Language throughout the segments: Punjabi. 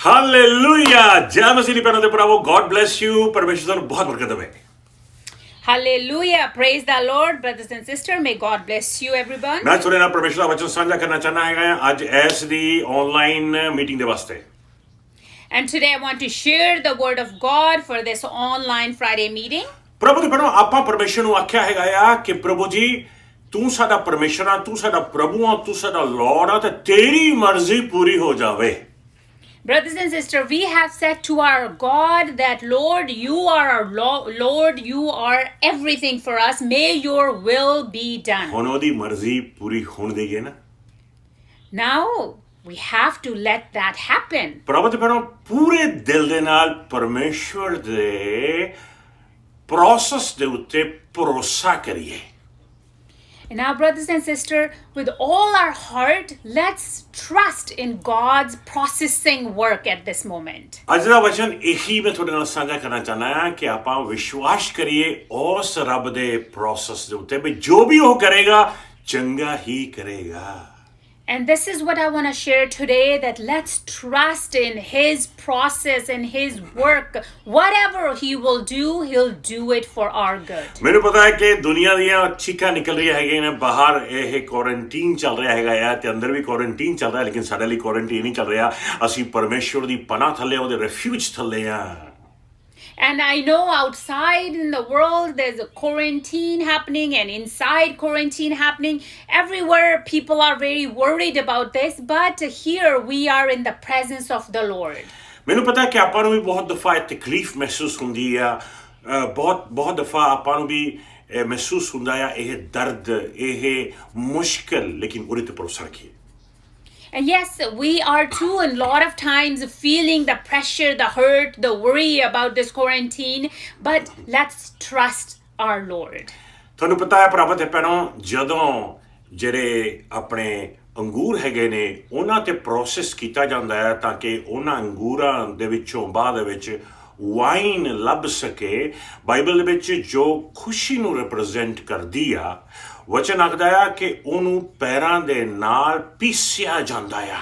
हालेलुया जय मसीह दी भैनों ते भरावो गॉड ब्लेस यू परमेश्वर ਤੁਹਾਨੂੰ ਬਹੁਤ ਬਰਕਤ ਦੇਵੇ Hallelujah. Praise the Lord, brothers and sisters. May God bless you, everyone. ਮੈਂ ਤੁਹਾਡੇ ਨਾਲ ਪਰਮੇਸ਼ਰ ਦਾ ਵਚਨ ਸਾਂਝਾ ਕਰਨਾ ਚਾਹਨਾ ਹੈਗਾ ਅੱਜ ਇਸ ਦੀ ਆਨਲਾਈਨ ਮੀਟਿੰਗ ਦੇ ਵਾਸਤੇ And today I want to share the word of God for this online Friday meeting. ਪ੍ਰਭੂ ਦੇ ਭੈਣੋ ਆਪਾਂ ਪਰਮੇਸ਼ਰ ਨੂੰ ਆਖਿਆ ਹੈਗਾ ਆ ਕਿ ਪ੍ਰਭੂ ਜੀ ਤੂੰ ਸਾਡਾ ਪਰਮੇਸ਼ਰ ਆ ਤੂੰ ਸਾਡਾ ਪ੍ਰਭੂ ਆ ਤੂੰ ਸਾਡਾ ਲਾਰਡ ਆ ਤੇ ਤੇਰੀ ਮਰਜ਼ੀ ਪੂਰੀ ਹੋ ਜਾਵੇ Brothers and sisters, we have said to our God that, Lord, you are our Lord, you are everything for us. May your will be done. ਹੁਣ ਉਹਦੀ ਮਰਜ਼ੀ ਪੂਰੀ ਹੋਣ ਦੇਈਏ ਨਾ Now, we have to let that happen. ਪ੍ਰਭੂ ਦੇ ਭੈਣੋ ਪੂਰੇ ਦਿਲ ਦੇ ਨਾਲ ਪਰਮੇਸ਼ਰ ਦੇ ਪ੍ਰੋਸੈਸ ਦੇ ਉੱਤੇ ਭਰੋਸਾ ਕਰੀਏ And now, brothers and sisters, with all our heart, let's trust in God's processing work at this moment. ਅੱਜ ਦਾ ਵਚਨ ਇਹੀ ਮੈਂ ਤੁਹਾਡੇ ਨਾਲ ਸਾਂਝਾ ਕਰਨਾ ਚਾਹਨਾ ਹਾਂ ਕਿ ਆਪਾਂ ਵਿਸ਼ਵਾਸ ਕਰੀਏ ਉਸ ਰੱਬ ਦੇ ਪ੍ਰੋਸੈਸ ਦੇ ਉੱਤੇ ਵੀ ਜੋ ਵੀ ਉਹ ਕਰੇਗਾ ਚੰਗਾ ਹੀ ਕਰੇਗਾ And this is what I want to share today, that let's trust in His process and His work. Whatever He will do, He'll do it for our good. ਮੈਨੂੰ ਪਤਾ ਹੈ ਕਿ ਦੁਨੀਆ ਦੀਆਂ ਚੀਕਾਂ ਨਿਕਲ ਰਹੀਆਂ ਹੈਗੀਆਂ ਨੇ ਬਾਹਰ ਇਹ ਕੁਆਰੰਟਾਈਨ ਚੱਲ ਰਿਹਾ ਹੈਗਾ ਆ ਤੇ ਅੰਦਰ ਵੀ ਕੁਆਰੰਟਾਈਨ ਚੱਲ ਰਿਹਾ ਲੇਕਿਨ ਸਾਡੇ ਲਈ ਕੁਆਰੰਟਾਈਨ ਨਹੀਂ ਚੱਲ ਰਿਹਾ ਅਸੀਂ ਪਰਮੇਸ਼ਵਰ ਦੀ ਪਨਾਹ ਥੱਲੇ ਉਹਦੇ ਰੈਫਿਊਜ ਥੱਲੇ ਆ And I know outside in the world there's a quarantine happening and inside quarantine happening. Everywhere people are very worried about this, but here we are in the presence of the Lord. ਮੈਨੂੰ ਪਤਾ ਹੈ ਕਿ ਆਪਾਂ ਨੂੰ ਵੀ ਬਹੁਤ ਦਫਾ ਤਕਲੀਫ ਮਹਿਸੂਸ ਹੁੰਦੀ ਆ ਬਹੁਤ ਦਫਾ ਆਪਾਂ ਨੂੰ ਵੀ ਮਹਿਸੂਸ ਹੁੰਦਾ ਆ ਇਹ ਦਰਦ ਇਹ ਮੁਸ਼ਕਿਲ ਲੇਕਿਨ ਉਹਦੇ ਤੇ ਭਰੋਸਾ ਰੱਖੀਏ And yes, we are too a lot of times feeling the pressure, the hurt, the worry about this quarantine, but let's trust our Lord. ਤੁਹਾਨੂੰ ਪਤਾ ਹੈ ਭਰਾਵਾਂ ਤੇ ਭੈਣੋ ਜਦੋਂ ਜਿਹੜੇ ਆਪਣੇ ਅੰਗੂਰ ਹੈਗੇ ਨੇ ਉਹਨਾਂ ਤੇ ਪ੍ਰੋਸੈਸ ਕੀਤਾ ਜਾਂਦਾ ਹੈ ਤਾਂ ਕਿ ਉਹਨਾਂ ਅੰਗੂਰਾਂ ਦੇ ਵਿੱਚੋਂ ਬਾਅਦ ਵਿੱਚ ਵਾਈਨ ਲੱਭ ਸਕੇ ਬਾਈਬਲ ਦੇ ਵਿੱਚ ਜੋ ਖੁਸ਼ੀ ਨੂੰ ਰਿਪਰੈਜ਼ੈਂਟ ਕਰਦੀ ਆ ਵਚਨ ਆਖਦਾ ਆ ਕਿ ਉਹਨੂੰ ਪੈਰਾਂ ਦੇ ਨਾਲ ਪੀਸਿਆ ਜਾਂਦਾ ਆ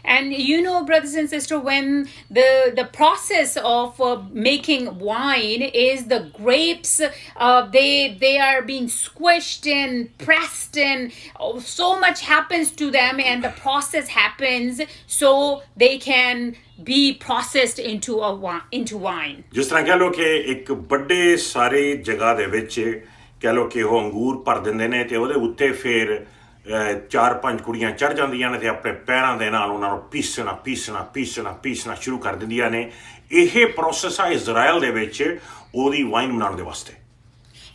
And you know, brothers and sisters, when the process of making wine is the grapes, they are being squished and pressed, and so much happens to them, and the process happens so they can be processed into wine. ਜਿਸ ਤਰ੍ਹਾਂ ਕਹਿ ਲਓ ਕਿ ਇੱਕ ਵੱਡੇ ਸਾਰੇ ਜਗ੍ਹਾ ਦੇ ਵਿੱਚ ਕਹਿ ਲਓ ਕਿ ਉਹ ਅੰਗੂਰ ਭਰ ਦਿੰਦੇ ਨੇ ਤੇ ਉਹਦੇ ਉੱਤੇ ਫਿਰ 4-5 ਕੁੜੀਆਂ ਚੜ ਜਾਂਦੀਆਂ ਨੇ ਤੇ ਆਪਣੇ ਪੈਰਾਂ ਦੇ ਨਾਲ ਉਹਨਾਂ ਨੂੰ ਪੀਸਣਾ ਸ਼ੁਰੂ ਕਰ ਦਿੰਦੀਆਂ ਨੇ ਇਹ ਪ੍ਰੋਸੈਸ ਆ ਇਜ਼ਰਾਈਲ ਦੇ ਵਿੱਚ ਉਹਦੀ ਵਾਈਨ ਬਣਾਉਣ ਦੇ ਵਾਸਤੇ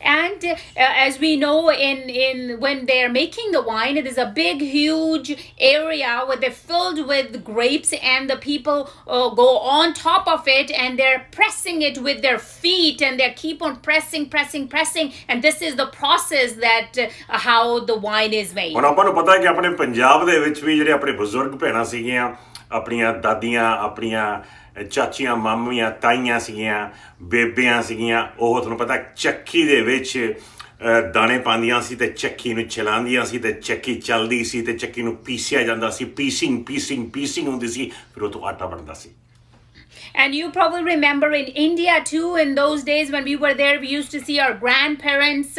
And as we know, in when they're making the wine, it is a big, huge area where they're filled with grapes, and the people go on top of it, and they're pressing it with their feet, and they keep on pressing, and this is the process that how the wine is made. ਹੁਣ ਆਪਾਂ ਨੂੰ ਪਤਾ ਹੈ ਕਿ ਆਪਣੇ ਪੰਜਾਬ ਦੇ ਵਿੱਚ ਵੀ ਜਿਹੜੇ ਆਪਣੇ ਬਜ਼ੁਰਗ ਭੈਣਾਂ ਸੀਗੀਆਂ ਆਪਣੀਆਂ ਦਾਦੀਆਂ ਆਪਣੀਆਂ ਚਾਚੀਆਂ ਮਾਮੀਆਂ ਤਾਈਆਂ ਸੀਗੀਆਂ ਬੇਬਿਆਂ ਸੀਗੀਆਂ ਉਹ ਤੁਹਾਨੂੰ ਪਤਾ ਚੱਕੀ ਦੇ ਵਿੱਚ ਦਾਣੇ ਪਾਉਂਦੀਆਂ ਸੀ ਤੇ ਚੱਕੀ ਨੂੰ ਚਲਾਉਂਦੀਆਂ ਸੀ ਤੇ ਚੱਕੀ ਚੱਲਦੀ ਸੀ ਤੇ ਚੱਕੀ ਨੂੰ ਪੀਸਿਆ ਜਾਂਦਾ ਸੀ ਪੀਸਿੰਗ ਹੁੰਦੀ ਸੀ ਫਿਰ ਉਹ ਤੋਂ ਆਟਾ ਬਣਦਾ ਸੀ And you probably remember in India too, in those days when we were there, we used to see our grandparents.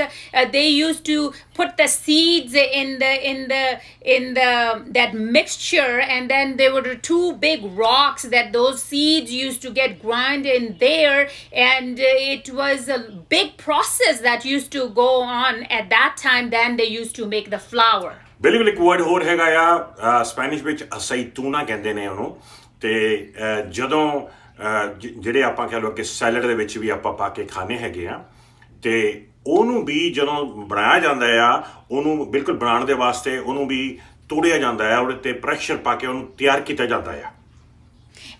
They used to put the seeds in that mixture, and then there were 2 big rocks that those seeds used to get ground in there, and it was a big process that used to go on at that time. Then they used to make the flour. ਬਿਲਕੁਲ ਇੱਕ ਵਰਡ ਹੋਰ ਹੈਗਾ ਆ ਸਪੈਨਿਸ਼ ਵਿੱਚ ਅਸੈਤੂਨਾ ਕਹਿੰਦੇ ਨੇ ਉਹਨੂੰ ਤੇ ਜਦੋਂ ਜਿਹੜੇ ਆਪਾਂ ਕਹਿ ਲਓ ਕਿ ਸੈਲਡ ਦੇ ਵਿੱਚ ਵੀ ਆਪਾਂ ਪਾ ਕੇ ਖਾਣੇ ਹੈਗੇ ਆ ਤੇ ਉਹਨੂੰ ਵੀ ਜਦੋਂ ਬਣਾਇਆ ਜਾਂਦਾ ਆ ਉਹਨੂੰ ਬਿਲਕੁਲ ਬਣਾਉਣ ਦੇ ਵਾਸਤੇ ਉਹਨੂੰ ਵੀ ਤੋੜਿਆ ਜਾਂਦਾ ਆ ਉਹਦੇ ਤੇ ਪ੍ਰੈਸ਼ਰ ਪਾ ਕੇ ਉਹਨੂੰ ਤਿਆਰ ਕੀਤਾ ਜਾਂਦਾ ਆ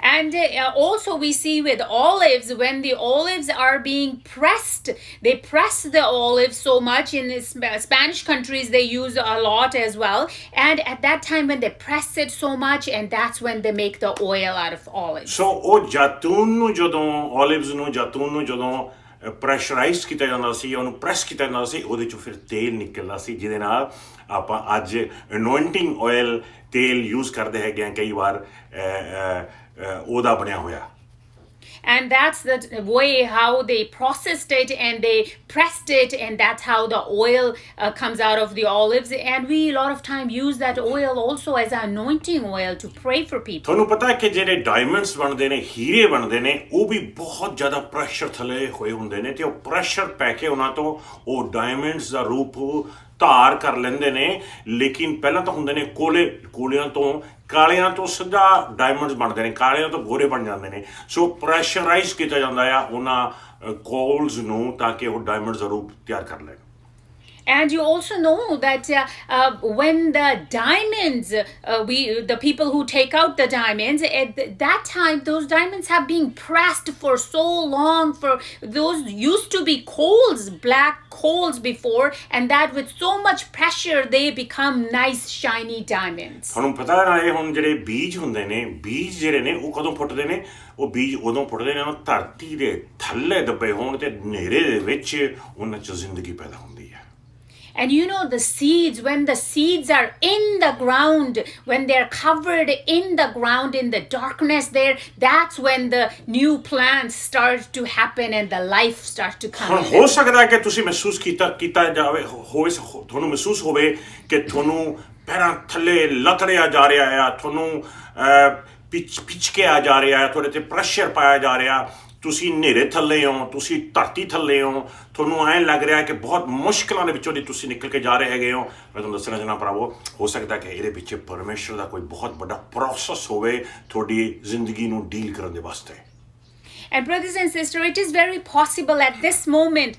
And also we see with olives, when the olives are being pressed, they press the olives so much. In Spanish countries they use a lot as well, and at that time when they press it so much, and that's when they make the oil out of olives. So ਉਹ ਜੈਤੂਨ ਨੂੰ ਜਦੋਂ olives ਨੂੰ ਜੈਤੂਨ ਨੂੰ ਜਦੋਂ ਪ੍ਰੈਸ਼ਰਾਈਜ਼ ਕੀਤਾ ਜਾਂਦਾ ਸੀ ਉਹਨੂੰ ਪ੍ਰੈਸ ਕੀਤਾ ਜਾਂਦਾ ਸੀ ਉਹਦੇ ਚੋਂ ਫਿਰ ਤੇਲ ਨਿਕਲਦਾ ਸੀ ਜਿਹਦੇ ਨਾਲ ਆਪਾਂ ਅੱਜ ਅਨੋਇੰਟਿੰਗ ਆਇਲ ਤੇਲ ਯੂਜ਼ ਕਰਦੇ ਹੈਗੇ ਆ ਕਈ ਵਾਰ ਉਹਦਾ ਬਣਿਆ ਹੋਇਆ And that's the way how they processed it and they pressed it, and that's how the oil comes out of the olives. And we a lot of time use that oil also as an anointing oil to pray for people. ਤੁਹਾਨੂੰ ਪਤਾ ਹੈ ਕਿ ਜਿਹੜੇ ਡਾਇਮੰਡਸ ਬਣਦੇ ਨੇ ਹੀਰੇ ਬਣਦੇ ਨੇ ਉਹ ਵੀ ਬਹੁਤ ਜ਼ਿਆਦਾ ਪ੍ਰੈਸ਼ਰ ਥੱਲੇ ਹੋਏ ਹੁੰਦੇ ਨੇ ਤੇ ਉਹ ਪ੍ਰੈਸ਼ਰ ਪੈ ਕੇ ਉਹਨਾਂ ਤੋਂ ਉਹ ਡਾਇਮੰਡਸ ਦਾ ਰੂਪ ਧਾਰ ਕਰ ਲੈਂਦੇ ਨੇ ਲੇਕਿਨ ਪਹਿਲਾਂ ਤਾਂ ਹੁੰਦੇ ਨੇ ਕੋਲਿਆਂ ਤੋਂ ਕਾਲਿਆਂ ਤੋਂ ਸਿੱਧਾ ਡਾਇਮੰਡਸ ਬਣਦੇ ਨੇ ਕਾਲਿਆਂ ਤੋਂ ਗੋਰੇ ਬਣ ਜਾਂਦੇ ਨੇ ਸੋ ਪ੍ਰੈਸ਼ਰਾਈਜ਼ ਕੀਤਾ ਜਾਂਦਾ ਆ ਉਹਨਾਂ ਕੋਲਸ ਨੂੰ ਤਾਂ ਕਿ ਉਹ ਡਾਇਮੰਡਸ ਦਾ ਰੂਪ ਤਿਆਰ ਕਰ ਲੈਣ And you also know that when the diamonds, the people who take out the diamonds, at that time, those diamonds have been pressed for so long. For those used to be coals, black coals before, and that with so much pressure, they become nice, shiny diamonds. ਤੁਹਾਨੂੰ ਪਤਾ ਹੈ ਨਾ ਇਹ ਹੁਣ ਜਿਹੜੇ ਬੀਜ ਹੁੰਦੇ ਨੇ ਬੀਜ ਜਿਹੜੇ ਨੇ ਉਹ ਕਦੋਂ ਫੁੱਟਦੇ ਨੇ ਉਹ ਬੀਜ ਉਦੋਂ ਫੁੱਟਦੇ ਨੇ ਉਹ ਧਰਤੀ ਦੇ ਥੱਲੇ ਦੱਬੇ ਹੋਣ ਤੇ ਹਨੇਰੇ ਦੇ ਵਿੱਚ ਉਹਨਾਂ 'ਚ ਜ਼ਿੰਦਗੀ ਪੈਦਾ ਹੁੰਦੀ ਹੈ And you know the seeds, when the seeds are in the ground, when they're covered in the ground, in the darkness there, that's when the new plants start to happen and the life starts to come in. ਹੋ ਸਕਦਾ ਕਿ ਤੁਸੀਂ ਮਹਿਸੂਸ ਕੀਤਾ ਜਾਵੇ ਹੋਵੇ ਤੁਹਾਨੂੰ ਮਹਿਸੂਸ ਹੋਵੇ ਕਿ ਤੁਹਾਨੂੰ ਪੈਰਾਂ ਥੱਲੇ ਲਤੜਿਆ ਜਾ ਰਿਹਾ ਹੈ ਤੁਹਾਨੂੰ ਪਿੱਛ ਕੇ ਆ ਜਾ ਰਿਹਾ ਹੈ ਤੁਹਾਡੇ ਤੇ ਪ੍ਰੈਸ਼ਰ ਪਾਇਆ ਜਾ ਰਿਹਾ ਤੁਸੀਂ ਹਨੇਰੇ ਥੱਲੇ ਹੋ ਤੁਸੀਂ ਧਰਤੀ ਥੱਲੇ ਹੋ ਤੁਹਾਨੂੰ ਐਂ ਲੱਗ ਰਿਹਾ ਕਿ ਬਹੁਤ ਮੁਸ਼ਕਿਲਾਂ ਦੇ ਵਿੱਚੋਂ ਦੀ ਤੁਸੀਂ ਨਿਕਲ ਕੇ ਜਾ ਰਹੇ ਹੈਗੇ ਹੋ ਮੈਂ ਤੁਹਾਨੂੰ ਦੱਸਣਾ ਚਾਹੁੰਦਾ ਭਰਾਵੋ ਹੋ ਸਕਦਾ ਕਿ ਇਹਦੇ ਪਿੱਛੇ ਪਰਮੇਸ਼ਰ ਦਾ ਕੋਈ ਬਹੁਤ ਵੱਡਾ ਪ੍ਰੋਸੈਸ ਹੋਵੇ ਤੁਹਾਡੀ ਜ਼ਿੰਦਗੀ ਨੂੰ ਡੀਲ ਕਰਨ ਦੇ ਵਾਸਤੇ And brothers and sisters, it is very possible at this moment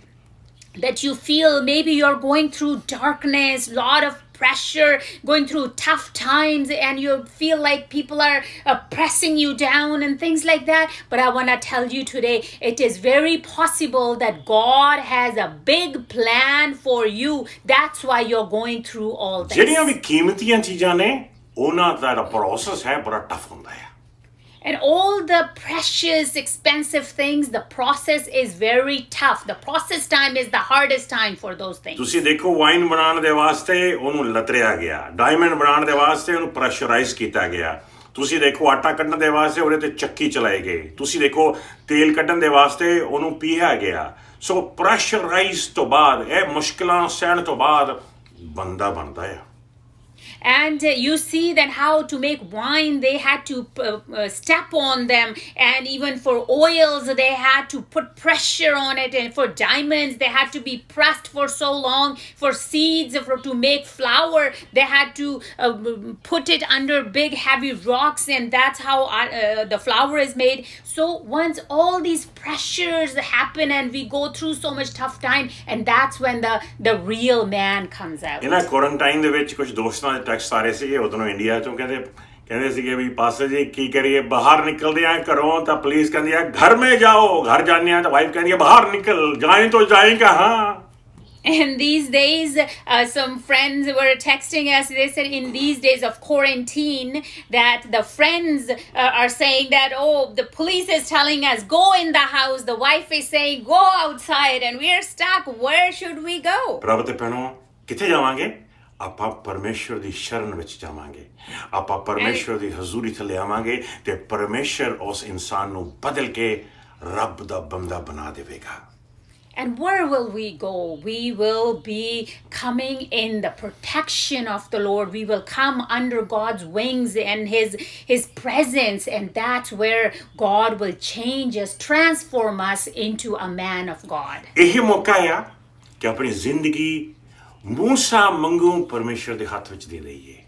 that you feel maybe you're going through darkness, lot of pressure, going through tough times, and you feel like people are pressing you down and things like that. But I want to tell you today, it is very possible that God has a big plan for you. That's why you're going through all this. ਜਿਹੜੀਆਂ ਵੀ ਕੀਮਤੀਆਂ ਚੀਜ਼ਾਂ ਨੇ ਉਹਨਾਂ ਦਾ ਪ੍ਰੋਸੈਸ ਹੈ ਬੜਾ ਟਫ ਹੁੰਦਾ ਹੈ And all the precious, expensive things, the process is very tough. The process time is the hardest time for those things. ਤੁਸੀਂ ਦੇਖੋ ਵਾਈਨ ਬਣਾਉਣ ਦੇ ਵਾਸਤੇ ਉਹਨੂੰ ਲਤਰਿਆ ਗਿਆ ਡਾਇਮੰਡ ਬਣਾਉਣ ਦੇ ਵਾਸਤੇ ਉਹਨੂੰ ਪ੍ਰੈਸ਼ਰਾਈਜ਼ ਕੀਤਾ ਗਿਆ ਤੁਸੀਂ ਦੇਖੋ ਆਟਾ ਕੱਢਣ ਦੇ ਵਾਸਤੇ ਉਹਦੇ ਤੇ ਚੱਕੀ ਚਲਾਈ ਗਈ ਤੁਸੀਂ ਦੇਖੋ ਤੇਲ ਕੱਢਣ ਦੇ ਵਾਸਤੇ ਉਹਨੂੰ ਪੀਸਿਆ ਗਿਆ ਸੋ ਪ੍ਰੈਸ਼ਰਾਈਜ਼ ਤੋਂ ਬਾਅਦ ਇਹ ਮੁਸ਼ਕਿਲਾਂ ਸਹਿਣ ਤੋਂ ਬਾਅਦ ਬੰਦਾ ਬਣਦਾ ਹੈ And you see that how to make wine, they had to step on them. And even for oils, they had to put pressure on it. And for diamonds, they had to be pressed for so long. For seeds, to make flour, they had to put it under big heavy rocks. And that's how the flour is made. So once all these pressures happen and we go through so much tough time, and that's when the real man comes out. ਇਹਨਾਂ ਕੁਆਰੰਟਾਈਨ ਦੇ ਵਿੱਚ ਕੁਝ ਦੋਸਤਾਂ ਦੇ ਟੈਕਸਟ ਆ ਰਹੇ ਸੀਗੇ ਉਦੋਂ ਇੰਡੀਆ ਚੋਂ ਕਹਿੰਦੇ ਸੀਗੇ ਵੀ ਪਾਸਟਰ ਜੀ ਕੀ ਕਰੀਏ ਬਾਹਰ ਨਿਕਲਦੇ ਆ ਘਰੋਂ ਤਾਂ ਪੁਲਿਸ ਕਹਿੰਦੀ ਆ ਘਰ ਮੇ ਜਾਓ ਘਰ ਜਾਣੇ ਆ ਤਾਂ ਵਾਈਫ ਕਹਿੰਦੀ ਆ ਬਾਹਰ ਨਿਕਲ ਜਾਏ ਤਾਂ ਜਾਏ ਕਹਾਂ And these days, some friends were texting us. They said in these days of quarantine that the friends are saying that, oh, the police is telling us, go in the house. The wife is saying, go outside. And we are stuck. Where should we go? ਪ੍ਰਭ ਤੇ ਭੈਣੋ ਕਿੱਥੇ ਜਾਵਾਂਗੇ ਆਪਾਂ ਪਰਮੇਸ਼ਰ ਦੀ ਸ਼ਰਨ ਵਿੱਚ ਜਾਵਾਂਗੇ ਆਪਾਂ ਪਰਮੇਸ਼ਰ ਦੀ ਹਜ਼ੂਰੀ ਥੱਲੇ ਆਵਾਂਗੇ ਤੇ ਪਰਮੇਸ਼ਰ ਉਸ ਇਨਸਾਨ ਨੂੰ ਬਦਲ ਕੇ ਰੱਬ ਦਾ ਬੰਦਾ ਬਣਾ ਦੇਵੇਗਾ And where will we go? We will be coming in the protection of the Lord. We will come under God's wings and His presence. And that's where God will change us, transform us into a man of God. ਇਹ ਮੌਕਾ ਆ ਕਿ ਆਪਣੀ ਜ਼ਿੰਦਗੀ ਮੂਸਾ ਮੰਗੂ ਪਰਮੇਸ਼ਰ ਦੇ ਹੱਥ ਵਿੱਚ ਦੇ ਦਈਏ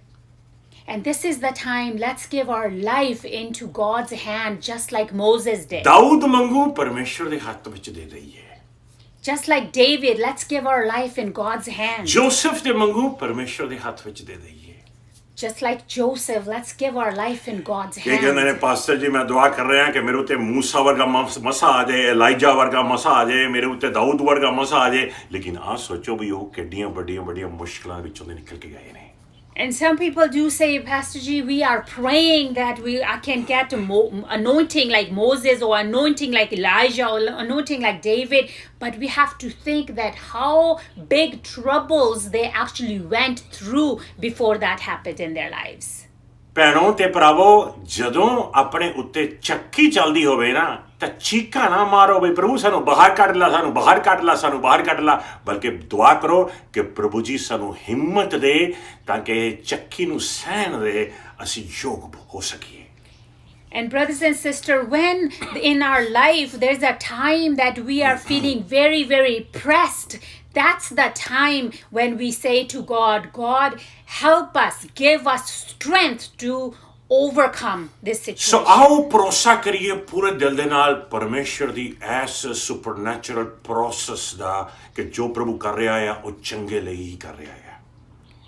And this is the time, let's give our life into God's hand, just like Moses did. Dawood ਮੰਗੂ ਪਰਮੇਸ਼ਰ ਦੇ ਹੱਥ ਵਿੱਚ ਦੇ ਦਈਏ Just like David, let's give our life in God's hand. Joseph ਦੇ ਮੰਗੂ ਪਰਮੇਸ਼ਰ ਦੇ ਹੱਥ ਵਿੱਚ ਦੇ ਦਈਏ Just like Joseph, let's give our life in God's ਇਹ ਕਹਿੰਦੇ ਨੇ hand. ਪਾਸਟਰ ਜੀ ਮੈਂ ਦੁਆ ਕਰ ਰਿਹਾ ਕਿ ਮੇਰੇ ਉੱਤੇ ਮੂਸਾ ਵਰਗਾ ਮਸਾ ਆ ਜਾਏ ਐਲਾਈਜਾ ਵਰਗਾ ਮਸਾ ਆ ਜਾਏ ਮੇਰੇ ਉੱਤੇ ਦਾਊਦ ਵਰਗਾ ਮਸਾ ਆ ਜਾਏ ਲੇਕਿਨ ਆਹ ਸੋਚੋ ਵੀ ਉਹ ਕਿੱਡੀਆਂ ਵੱਡੀਆਂ ਮੁਸ਼ਕਲਾਂ ਵਿੱਚੋਂ ਦੇ ਨਿਕਲ ਕੇ ਗਏ ਨੇ And some people do say, Pastor G, we are praying that I can get anointing like Moses or anointing like Elijah or anointing like David. But we have to think that how big troubles they actually went through before that happened in their lives. ਭੈਣੋ ਤੇ ਭਰਾਵੋ ਜਦੋਂ ਆਪਣੇ ਉੱਤੇ ਚੱਕੀ ਚੱਲਦੀ ਹੋਵੇ ਨਾ ਤਾਂ ਚੀਕਾਂ ਨਾ ਮਾਰੋ ਬਈ ਪ੍ਰਭੂ ਸਾਨੂੰ ਬਾਹਰ ਕੱਢ ਲਾ, ਸਾਨੂੰ ਬਾਹਰ ਕੱਢ ਲਾ, ਸਾਨੂੰ ਬਾਹਰ ਕੱਢ ਲਾ, ਬਲਕਿ ਦੁਆ ਕਰੋ ਕਿ ਪ੍ਰਭੂ ਜੀ ਸਾਨੂੰ ਹਿੰਮਤ ਦੇ ਤਾਂ ਕਿ ਚੱਕੀ ਨੂੰ ਸਹਿਣ ਦੇ ਅਸੀਂ ਯੋਗ ਹੋ ਸਕੀਏ। And brothers and sisters, when in our life there's a time that we are feeling very, very pressed, that's the time when we say to God, God, help us, give us strength to overcome this situation. ਸੋ ਆਓ ਭਰੋਸਾ ਕਰੀਏ ਪੂਰੇ ਦਿਲ ਦੇ ਨਾਲ ਪਰਮੇਸ਼ਰ ਦੀ ਐਸ ਸੁਪਰਨੈਚੁਰਲ ਪ੍ਰੋਸੈਸ ਦਾ ਕਿ ਜੋ ਪ੍ਰਭੂ ਕਰ ਰਿਹਾ ਆ ਉਹ ਚੰਗੇ ਲਈ ਹੀ ਕਰ ਰਿਹਾ ਆ।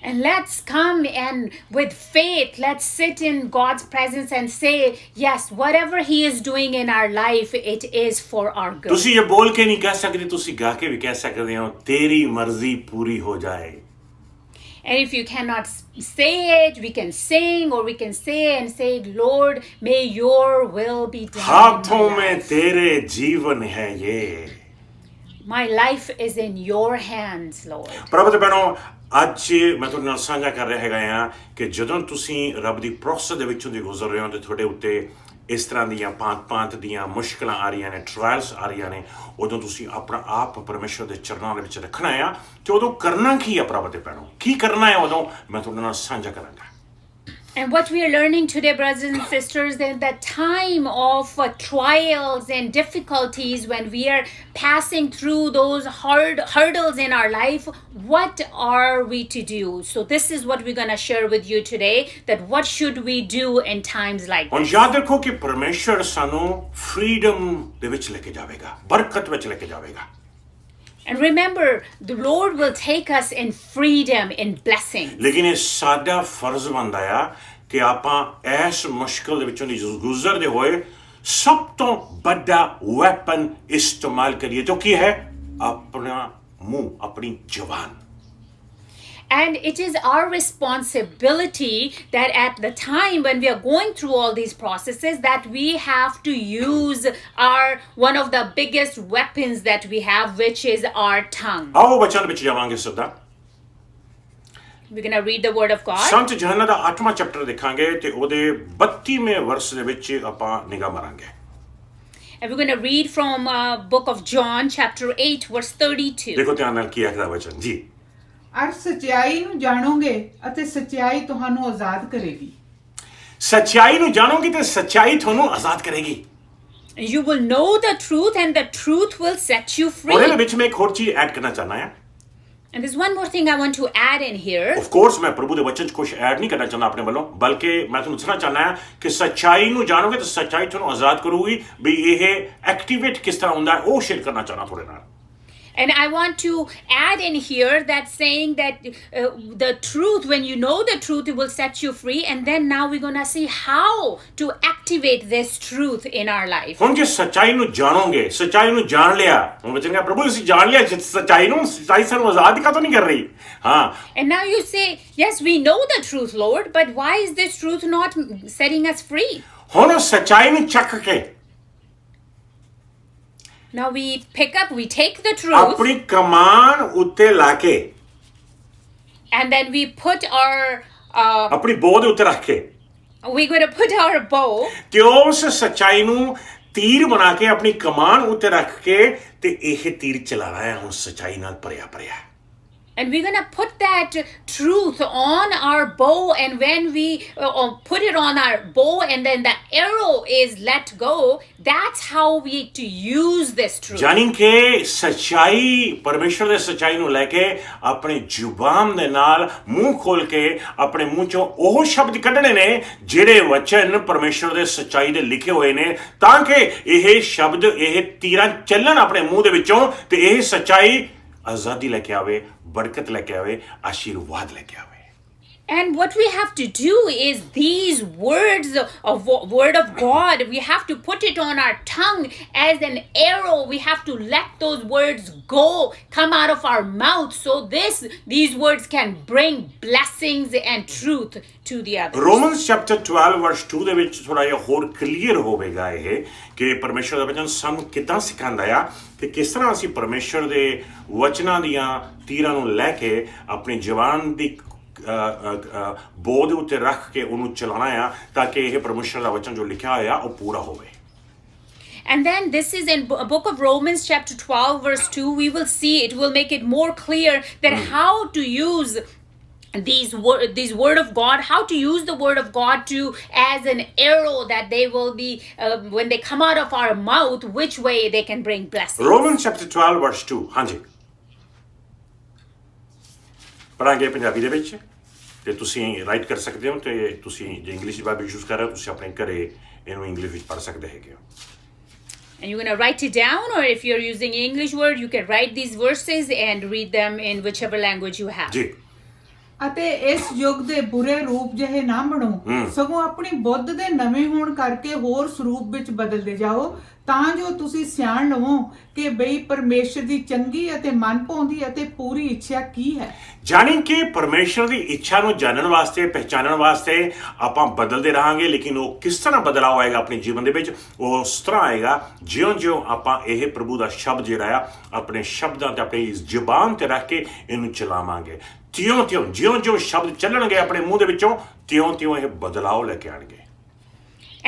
And let's come and with faith, let's sit in God's presence and say, yes, whatever He is doing in our life, it is for our good. ਤੁਸੀਂ ਇਹ ਬੋਲ ਕੇ ਨਹੀਂ ਕਹਿ ਸਕਦੇ, ਤੁਸੀਂ ਗਾ ਕੇ ਵੀ ਕਹਿ ਸਕਦੇ ਹੋ, ਤੇਰੀ ਮਰਜ਼ੀ ਪੂਰੀ ਹੋ ਜਾਏ। And if you cannot say it, we can sing or we can say and say, Lord, may your will be done. हाथों में तेरे जीवन है ये। My life is in your hands, Lord. ਪ੍ਰਭੂ ਤੇ ਭੈਣੋ, ਅੱਜ ਮੈਂ ਤੁਹਾਡੇ ਨਾਲ ਸਾਂਝਾ ਕਰ ਰਿਹਾ ਹੈਗਾ ਆ ਕਿ ਜਦੋਂ ਤੁਸੀਂ ਰੱਬ ਦੀ ਪ੍ਰੋਸੈਸ ਦੇ ਵਿੱਚੋਂ ਦੀ ਗੁਜ਼ਰ ਰਹੇ ਹੋ ਤੇ ਤੁਹਾਡੇ ਉੱਤੇ ਇਸ ਤਰ੍ਹਾਂ ਦੀਆਂ ਭਾਂਤ ਦੀਆਂ ਮੁਸ਼ਕਲਾਂ ਆ ਰਹੀਆਂ ਨੇ, ਟਰਾਇਲਸ ਆ ਰਹੀਆਂ ਨੇ, ਉਦੋਂ ਤੁਸੀਂ ਆਪਣਾ ਆਪ ਪਰਮੇਸ਼ਰ ਦੇ ਚਰਨਾਂ ਦੇ ਵਿੱਚ ਰੱਖਣਾ ਆ ਤੇ ਉਦੋਂ ਕਰਨਾ ਕੀ ਆ ਪ੍ਰਭੂ ਤੇ ਭੈਣੋ, ਕੀ ਕਰਨਾ ਹੈ ਉਦੋਂ ਮੈਂ ਤੁਹਾਡੇ ਨਾਲ ਸਾਂਝਾ ਕਰਾਂਗਾ। And what we are learning today, brothers and sisters, that the time of trials and difficulties, when we are passing through those hard hurdles in our life, what are we to do? So this is what we're going to share with you today, that what should we do in times like ਹੁਣ this. ਯਾਦ ਰੱਖੋ ਕਿ ਪਰਮੇਸ਼ਰ ਸਾਨੂੰ ਫਰੀडम ਦੇ ਵਿੱਚ ਲੈ ਕੇ ਜਾਵੇਗਾ, ਬਰਕਤ ਵਿੱਚ ਲੈ ਕੇ ਜਾਵੇਗਾ। And remember, the Lord will take us in freedom, in blessing. ਲੇਕਿਨ ਇਹ ਸਾਡਾ ਫਰਜ਼ ਬਣਦਾ ਆ ਕਿ ਆਪਾਂ ਇਸ ਮੁਸ਼ਕਲ ਦੇ ਵਿੱਚੋਂ ਦੀ ਗੁਜ਼ਰਦੇ ਹੋਏ ਸਭ ਤੋਂ ਵੱਡਾ ਵੈਪਨ ਇਸਤੇਮਾਲ ਕਰੀਏ ਜੋ ਕੀ ਹੈ ਆਪਣਾ ਮੂੰਹ, ਆਪਣੀ ਜ਼ੁਬਾਨ। And it is our responsibility that at the time when we are going through all these processes, that we have to use one of the biggest weapons that we have, which is our tongue. ਆਓ ਵਚਨ ਵਿੱਚ ਜਾਵਾਂਗੇ ਸਿੱਧਾ। We're going to read the word of God. Sant ਯੋਹੰਨਾ the 8ਵਾਂ chapter ਦੇਖਾਂਗੇ ਤੇ ਉਹਦੇ 32ਵੇਂ ਵਰਸ ਦੇ ਵਿੱਚ ਆਪਾਂ ਨਿਗਾਹ ਮਾਰਾਂਗੇ। And we're going to read from book of John, chapter 8, verse 32. ਦੇਖੋ ਧਿਆਨ ਨਾਲ ਕੀ ਆਖਦਾ ਵਚਨ ਜੀ। ਅਰ ਸੱਚਾਈ ਨੂੰ ਜਾਣੋਗੇ ਅਤੇ ਸੱਚਾਈ ਤੁਹਾਨੂੰ ਆਜ਼ਾਦ ਕਰੇਗੀ। ਸੱਚਾਈ ਨੂੰ ਜਾਣੋਗੇ ਤੇ ਸੱਚਾਈ ਤੁਹਾਨੂੰ ਆਜ਼ਾਦ ਕਰੇਗੀ। You will know the truth and the truth will set you free. ਔਰ ਇਹਦੇ ਵਿੱਚ ਮੈਂ ਇੱਕ ਹੋਰ ਚੀਜ਼ ਐਡ ਕਰਨਾ ਚਾਹਨਾ ਹਾਂ। And there's one more thing I want to add in here. Of course ਮੈਂ ਪ੍ਰਭੂ ਦੇ ਵਚਨ 'ਚ ਕੁਝ ਐਡ ਨਹੀਂ ਕਰਨਾ ਚਾਹੁੰਦਾ ਆਪਣੇ ਵੱਲੋਂ, ਬਲਕਿ ਮੈਂ ਤੁਹਾਨੂੰ ਦੱਸਣਾ ਚਾਹੁੰਦਾ ਹਾਂ ਕਿ ਸੱਚਾਈ ਨੂੰ ਜਾਣੋਗੇ ਤਾਂ ਸੱਚਾਈ ਤੁਹਾਨੂੰ ਆਜ਼ਾਦ ਕਰੂਗੀ। ਵੀ ਇਹ ਐਕਟੀਵੇਟ ਕਿਸ ਤਰ੍ਹਾਂ ਹੁੰਦਾ ਹੈ ਉਹ ਸ਼ੇਅਰ ਕਰਨਾ ਚਾਹੁੰਦਾ ਤੁਹਾਡੇ ਨਾਲ। And I want to add in here that saying that the truth, when you know the truth, it will set you free. And then now we're going to see how to activate this truth in our life. ਹੁਣ ਜੇ ਸੱਚਾਈ ਨੂੰ ਜਾਣੋਗੇ, ਸੱਚਾਈ ਨੂੰ ਜਾਣ ਲਿਆ, ਹੁਣ ਵਚਨ ਕਹਿੰਦਾ ਪ੍ਰਭੂ ਅਸੀਂ ਜਾਣ ਲਿਆ ਸੱਚਾਈ ਨੂੰ, ਸੱਚਾਈ ਸਾਨੂੰ ਆਜ਼ਾਦ ਕਾਹਤੋਂ ਨਹੀਂ ਕਰ ਰਹੀ? ਹਾਂ। And now you say, yes, we know the truth, Lord, but why is this truth not setting us free? ਹੁਣ ਉਹ ਸੱਚਾਈ ਨੂੰ ਚੱਕ ਕੇ Now we pick up, we take the truth, ਆਪਣੀ ਕਮਾਨ ਉੱਤੇ ਲਾ ਕੇ and then we put our ਆਪਣੀ ਬੋਹ ਦੇ ਉੱਤੇ ਰੱਖ ਕੇ we're going to put our bow, ਤੇ ਉਸ ਸੱਚਾਈ ਨੂੰ ਤੀਰ ਬਣਾ ਕੇ ਆਪਣੀ ਕਮਾਨ ਉੱਤੇ ਰੱਖ ਕੇ ਤੇ ਇਹ ਤੀਰ ਚਲਾਣਾ ਹੈ ਹੁਣ ਸੱਚਾਈ ਨਾਲ ਭਰਿਆ ਭਰਿਆ। and we're going to put that truth on our bow, and when we put it on our bow and then the arrow is let go, that's how we to use this truth. ਜਾਨੀ ਕਿ ਸੱਚਾਈ, ਪਰਮੇਸ਼ਰ ਦੇ ਸੱਚਾਈ ਨੂੰ ਲੈ ਕੇ ਆਪਣੀ ਜ਼ੁਬਾਨ ਦੇ ਨਾਲ ਮੂੰਹ ਖੋਲ ਕੇ ਆਪਣੇ ਮੂੰਹ ਚੋਂ ਉਹ ਸ਼ਬਦ ਕੱਢਣੇ ਨੇ ਜਿਹੜੇ ਵਚਨ ਪਰਮੇਸ਼ਰ ਦੇ ਸੱਚਾਈ ਦੇ ਲਿਖੇ ਹੋਏ ਨੇ, ਤਾਂ ਕਿ ਇਹ ਸ਼ਬਦ, ਇਹ ਤੀਰਾਂ ਚੱਲਣ ਆਪਣੇ ਮੂੰਹ ਦੇ ਵਿੱਚੋਂ ਤੇ ਇਹ ਸੱਚਾਈ ਆਜ਼ਾਦੀ ਲੈ ਕੇ ਆਵੇ, ਬਰਕਤ ਲੈ ਕੇ ਆਵੇ, ਆਸ਼ੀਰਵਾਦ ਲੈ ਕੇ ਆਵੇ। And what we have to do is these words of word of God, we have to put it on our tongue as an arrow. We have to let those words go, come out of our mouth, so these words can bring blessings and truth to the others. Romans chapter 12 verse 2 ਦੇ ਵਿੱਚ ਥੋੜਾ ਜਿਹਾ ਹੋਰ ਕਲੀਅਰ ਹੋਵੇਗਾ ਇਹ ਕਿ ਪਰਮੇਸ਼ਰ ਦਾ ਵਚਨ ਸਾਨੂੰ ਕਿੱਦਾਂ ਸਿਖਾਉਂਦਾ ਆ ਕਿ ਕਿਸ ਤਰ੍ਹਾਂ ਅਸੀਂ ਪਰਮੇਸ਼ਰ ਦੇ ਵਚਨਾਂ ਦੀਆਂ ਤੀਰਾਂ ਨੂੰ ਲੈ ਕੇ ਆਪਣੀ ਜ਼ੁਬਾਨ ਦੀ ਬੋਧ ਉੱਤੇ ਰੱਖ ਕੇ ਉਹਨੂੰ ਚਲਾਉਣਾ ਆ ਤਾਂ ਕਿ ਇਹ ਪਰਮੇਸ਼ਰ ਦਾ ਵਚਨ ਜੋ ਲਿਖਿਆ ਹੋਇਆ ਉਹ ਪੂਰਾ ਹੋਵੇ। And then this is in book of Romans chapter 12 verse 2. We will see, it will make it more clear that how to use these word of God, how to use the word of God to as an arrow that they will be when they come out of our mouth, which way they can bring blessings. Romans chapter 12 verse 2, ਹਾਂਜੀ ਪੜਾਂਗੇ ਪੰਜਾਬੀ ਦੇ ਵਿੱਚ ਤੇ ਤੁਸੀਂ ਰਾਈਟ ਕਰ ਸਕਦੇ ਹੋ ਤੇ ਤੁਸੀਂ ਜੇ ਇੰਗਲਿਸ਼ ਬਾਈਬਲ ਯੂਜ਼ ਕਰ ਰਹੇ ਹੋ ਤੁਸੀਂ ਆਪਣੇ ਘਰੇ ਇਹਨੂੰ ਇੰਗਲਿਸ਼ ਵਿੱਚ ਪੜ੍ਹ ਸਕਦੇ ਹੈਗੇ ਹੋ। And you're going to write it down, or if you're using English word, you can write these verses and read them in whichever language you have. ਜੀ ਅਤੇ ਇਸ ਯੁੱਗ ਦੇ ਬੁਰੇ ਰੂਪ ਜਿਹੇ ਨਾ ਬਣੋ, ਸਗੋਂ ਆਪਣੀ ਬੁੱਧ ਦੇ ਨਵੇਂ ਹੋਣ ਕਰਕੇ ਹੋਰ ਸਰੂਪ ਵਿੱਚ ਬਦਲਦੇ ਜਾਓ, ਤਾਂ ਜੋ ਤੁਸੀਂ ਸਿਆਣ ਲਵੋ ਕਿ ਬਈ ਪਰਮੇਸ਼ਰ ਦੀ ਚੰਗੀ ਅਤੇ ਮਨਭਾਉਂਦੀ ਅਤੇ ਪੂਰੀ ਇੱਛਾ ਕੀ ਹੈ। ਜਾਣੀ ਕਿ ਪਰਮੇਸ਼ਰ ਦੀ ਇੱਛਾ ਨੂੰ ਜਾਣਨ ਵਾਸਤੇ ਪਹਿਚਾਨਣ ਵਾਸਤੇ ਆਪਾਂ ਬਦਲਦੇ ਰਹਾਂਗੇ, ਲੇਕਿਨ ਉਹ ਕਿਸ ਤਰ੍ਹਾਂ ਬਦਲਾਅ ਆਏਗਾ ਆਪਣੇ ਜੀਵਨ ਦੇ ਵਿੱਚ, ਉਹ ਉਸ ਤਰ੍ਹਾਂ ਆਏਗਾ ਜਿਉਂ-ਜਿਉਂ ਆਪਾਂ ਇਹ ਪ੍ਰਭੂ ਦਾ ਸ਼ਬਦ ਜਿਹੜਾ ਆ ਆਪਣੇ ਸ਼ਬਦਾਂ ਤੇ ਆਪਣੀ ਜ਼ੁਬਾਨ ਤੇ ਰੱਖ ਕੇ ਇਹਨੂੰ ਚਲਾਵਾਂਗੇ। ਜਿਉਂ-ਜਿਉਂ ਸ਼ਬਦ ਚੱਲਣਗੇ ਆਪਣੇ ਮੂੰਹ ਦੇ ਵਿੱਚੋਂ ਤਿਉਂ-ਤਿਉਂ ਇਹ ਬਦਲਾਅ ਲੈ ਕੇ ਆਣਗੇ।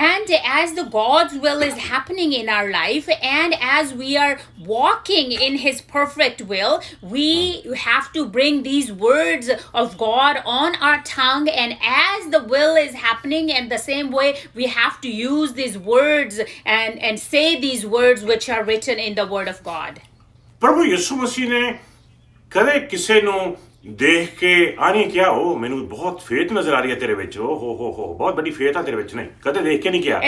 And as the God's will is happening in our life, and as we are walking in His perfect will, we have to bring these words of God on our tongue. And as the will is happening, in the same way, we have to use these words and say these words which are written in the Word of God. ਪ੍ਰਭੂ ਯਿਸੂ ਮਸੀਹ ਨੇ ਕਦੇ ਕਿਸੇ ਨੂੰ ਦੇਖ ਕੇ ਆ ਨਹੀਂ ਕਿਹਾ ਉਹ ਮੈਨੂੰ ਬਹੁਤ ਫੇਥ ਨਜ਼ਰ ਆ ਰਹੀ ਹੈ ਤੇਰੇ ਵਿੱਚ, ਹੋ ਬਹੁਤ ਵੱਡੀ ਫੇਥ ਆ ਤੇਰੇ ਵਿੱਚ, ਨਹੀਂ ਕਦੇ ਦੇਖ ਕੇ ਨਹੀਂ ਕਿਹਾ।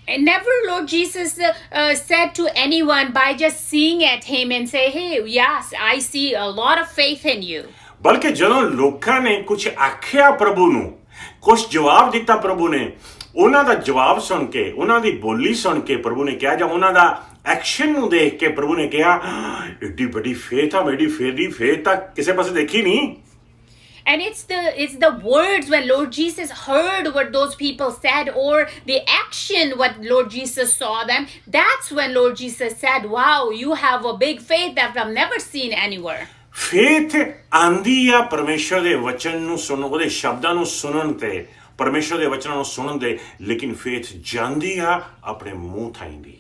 And never Lord Jesus said to anyone by just seeing at him and say, hey, yes, I see a lot of faith in you. ਬਲਕਿ ਜਦੋਂ ਲੋਕਾਂ ਨੇ ਕੁਝ ਆਖਿਆ ਪ੍ਰਭੂ ਨੂੰ, ਕੁਝ ਜਵਾਬ ਦਿੱਤਾ ਪ੍ਰਭੂ ਨੇ, ਉਹਨਾਂ ਦਾ ਜਵਾਬ ਸੁਣ ਕੇ, ਉਹਨਾਂ ਦੀ ਬੋਲੀ ਸੁਣ ਕੇ ਪ੍ਰਭੂ ਨੇ ਕਿਹਾ, ਜਾਂ ਉਹਨਾਂ ਦਾ ਐਕਸ਼ਨ ਨੂੰ ਦੇਖ ਕੇ ਪ੍ਰਭੂ ਨੇ ਕਿਹਾ ਏਡੀ ਵੱਡੀ ਫੇਥ ਆ, ਮੇਰੀ ਫੇਥ ਤਾਂ ਕਿਸੇ ਪਾਸੇ ਦੇਖੀ ਨਹੀਂ। And it's the words when Lord Jesus heard what those people said, or the action what Lord Jesus saw them, that's when Lord Jesus said, wow, you have a big faith that I've never seen anywhere. Faith ਆਂਦੀ ਆ ਪਰਮੇਸ਼ਰ ਦੇ ਵਚਨ ਨੂੰ ਸੁਣਨ, ਉਹਦੇ ਸ਼ਬਦਾਂ ਨੂੰ ਸੁਣਨ ਤੇ, ਪਰਮੇਸ਼ਰ ਦੇ ਵਚਨਾਂ ਨੂੰ ਸੁਣਨ ਦੇ, ਲੇਕਿਨ ਫੇਥ ਜਾਂਦੀ ਆ ਆਪਣੇ ਮੂੰਹ ਥਾਈਂ ਦੀ।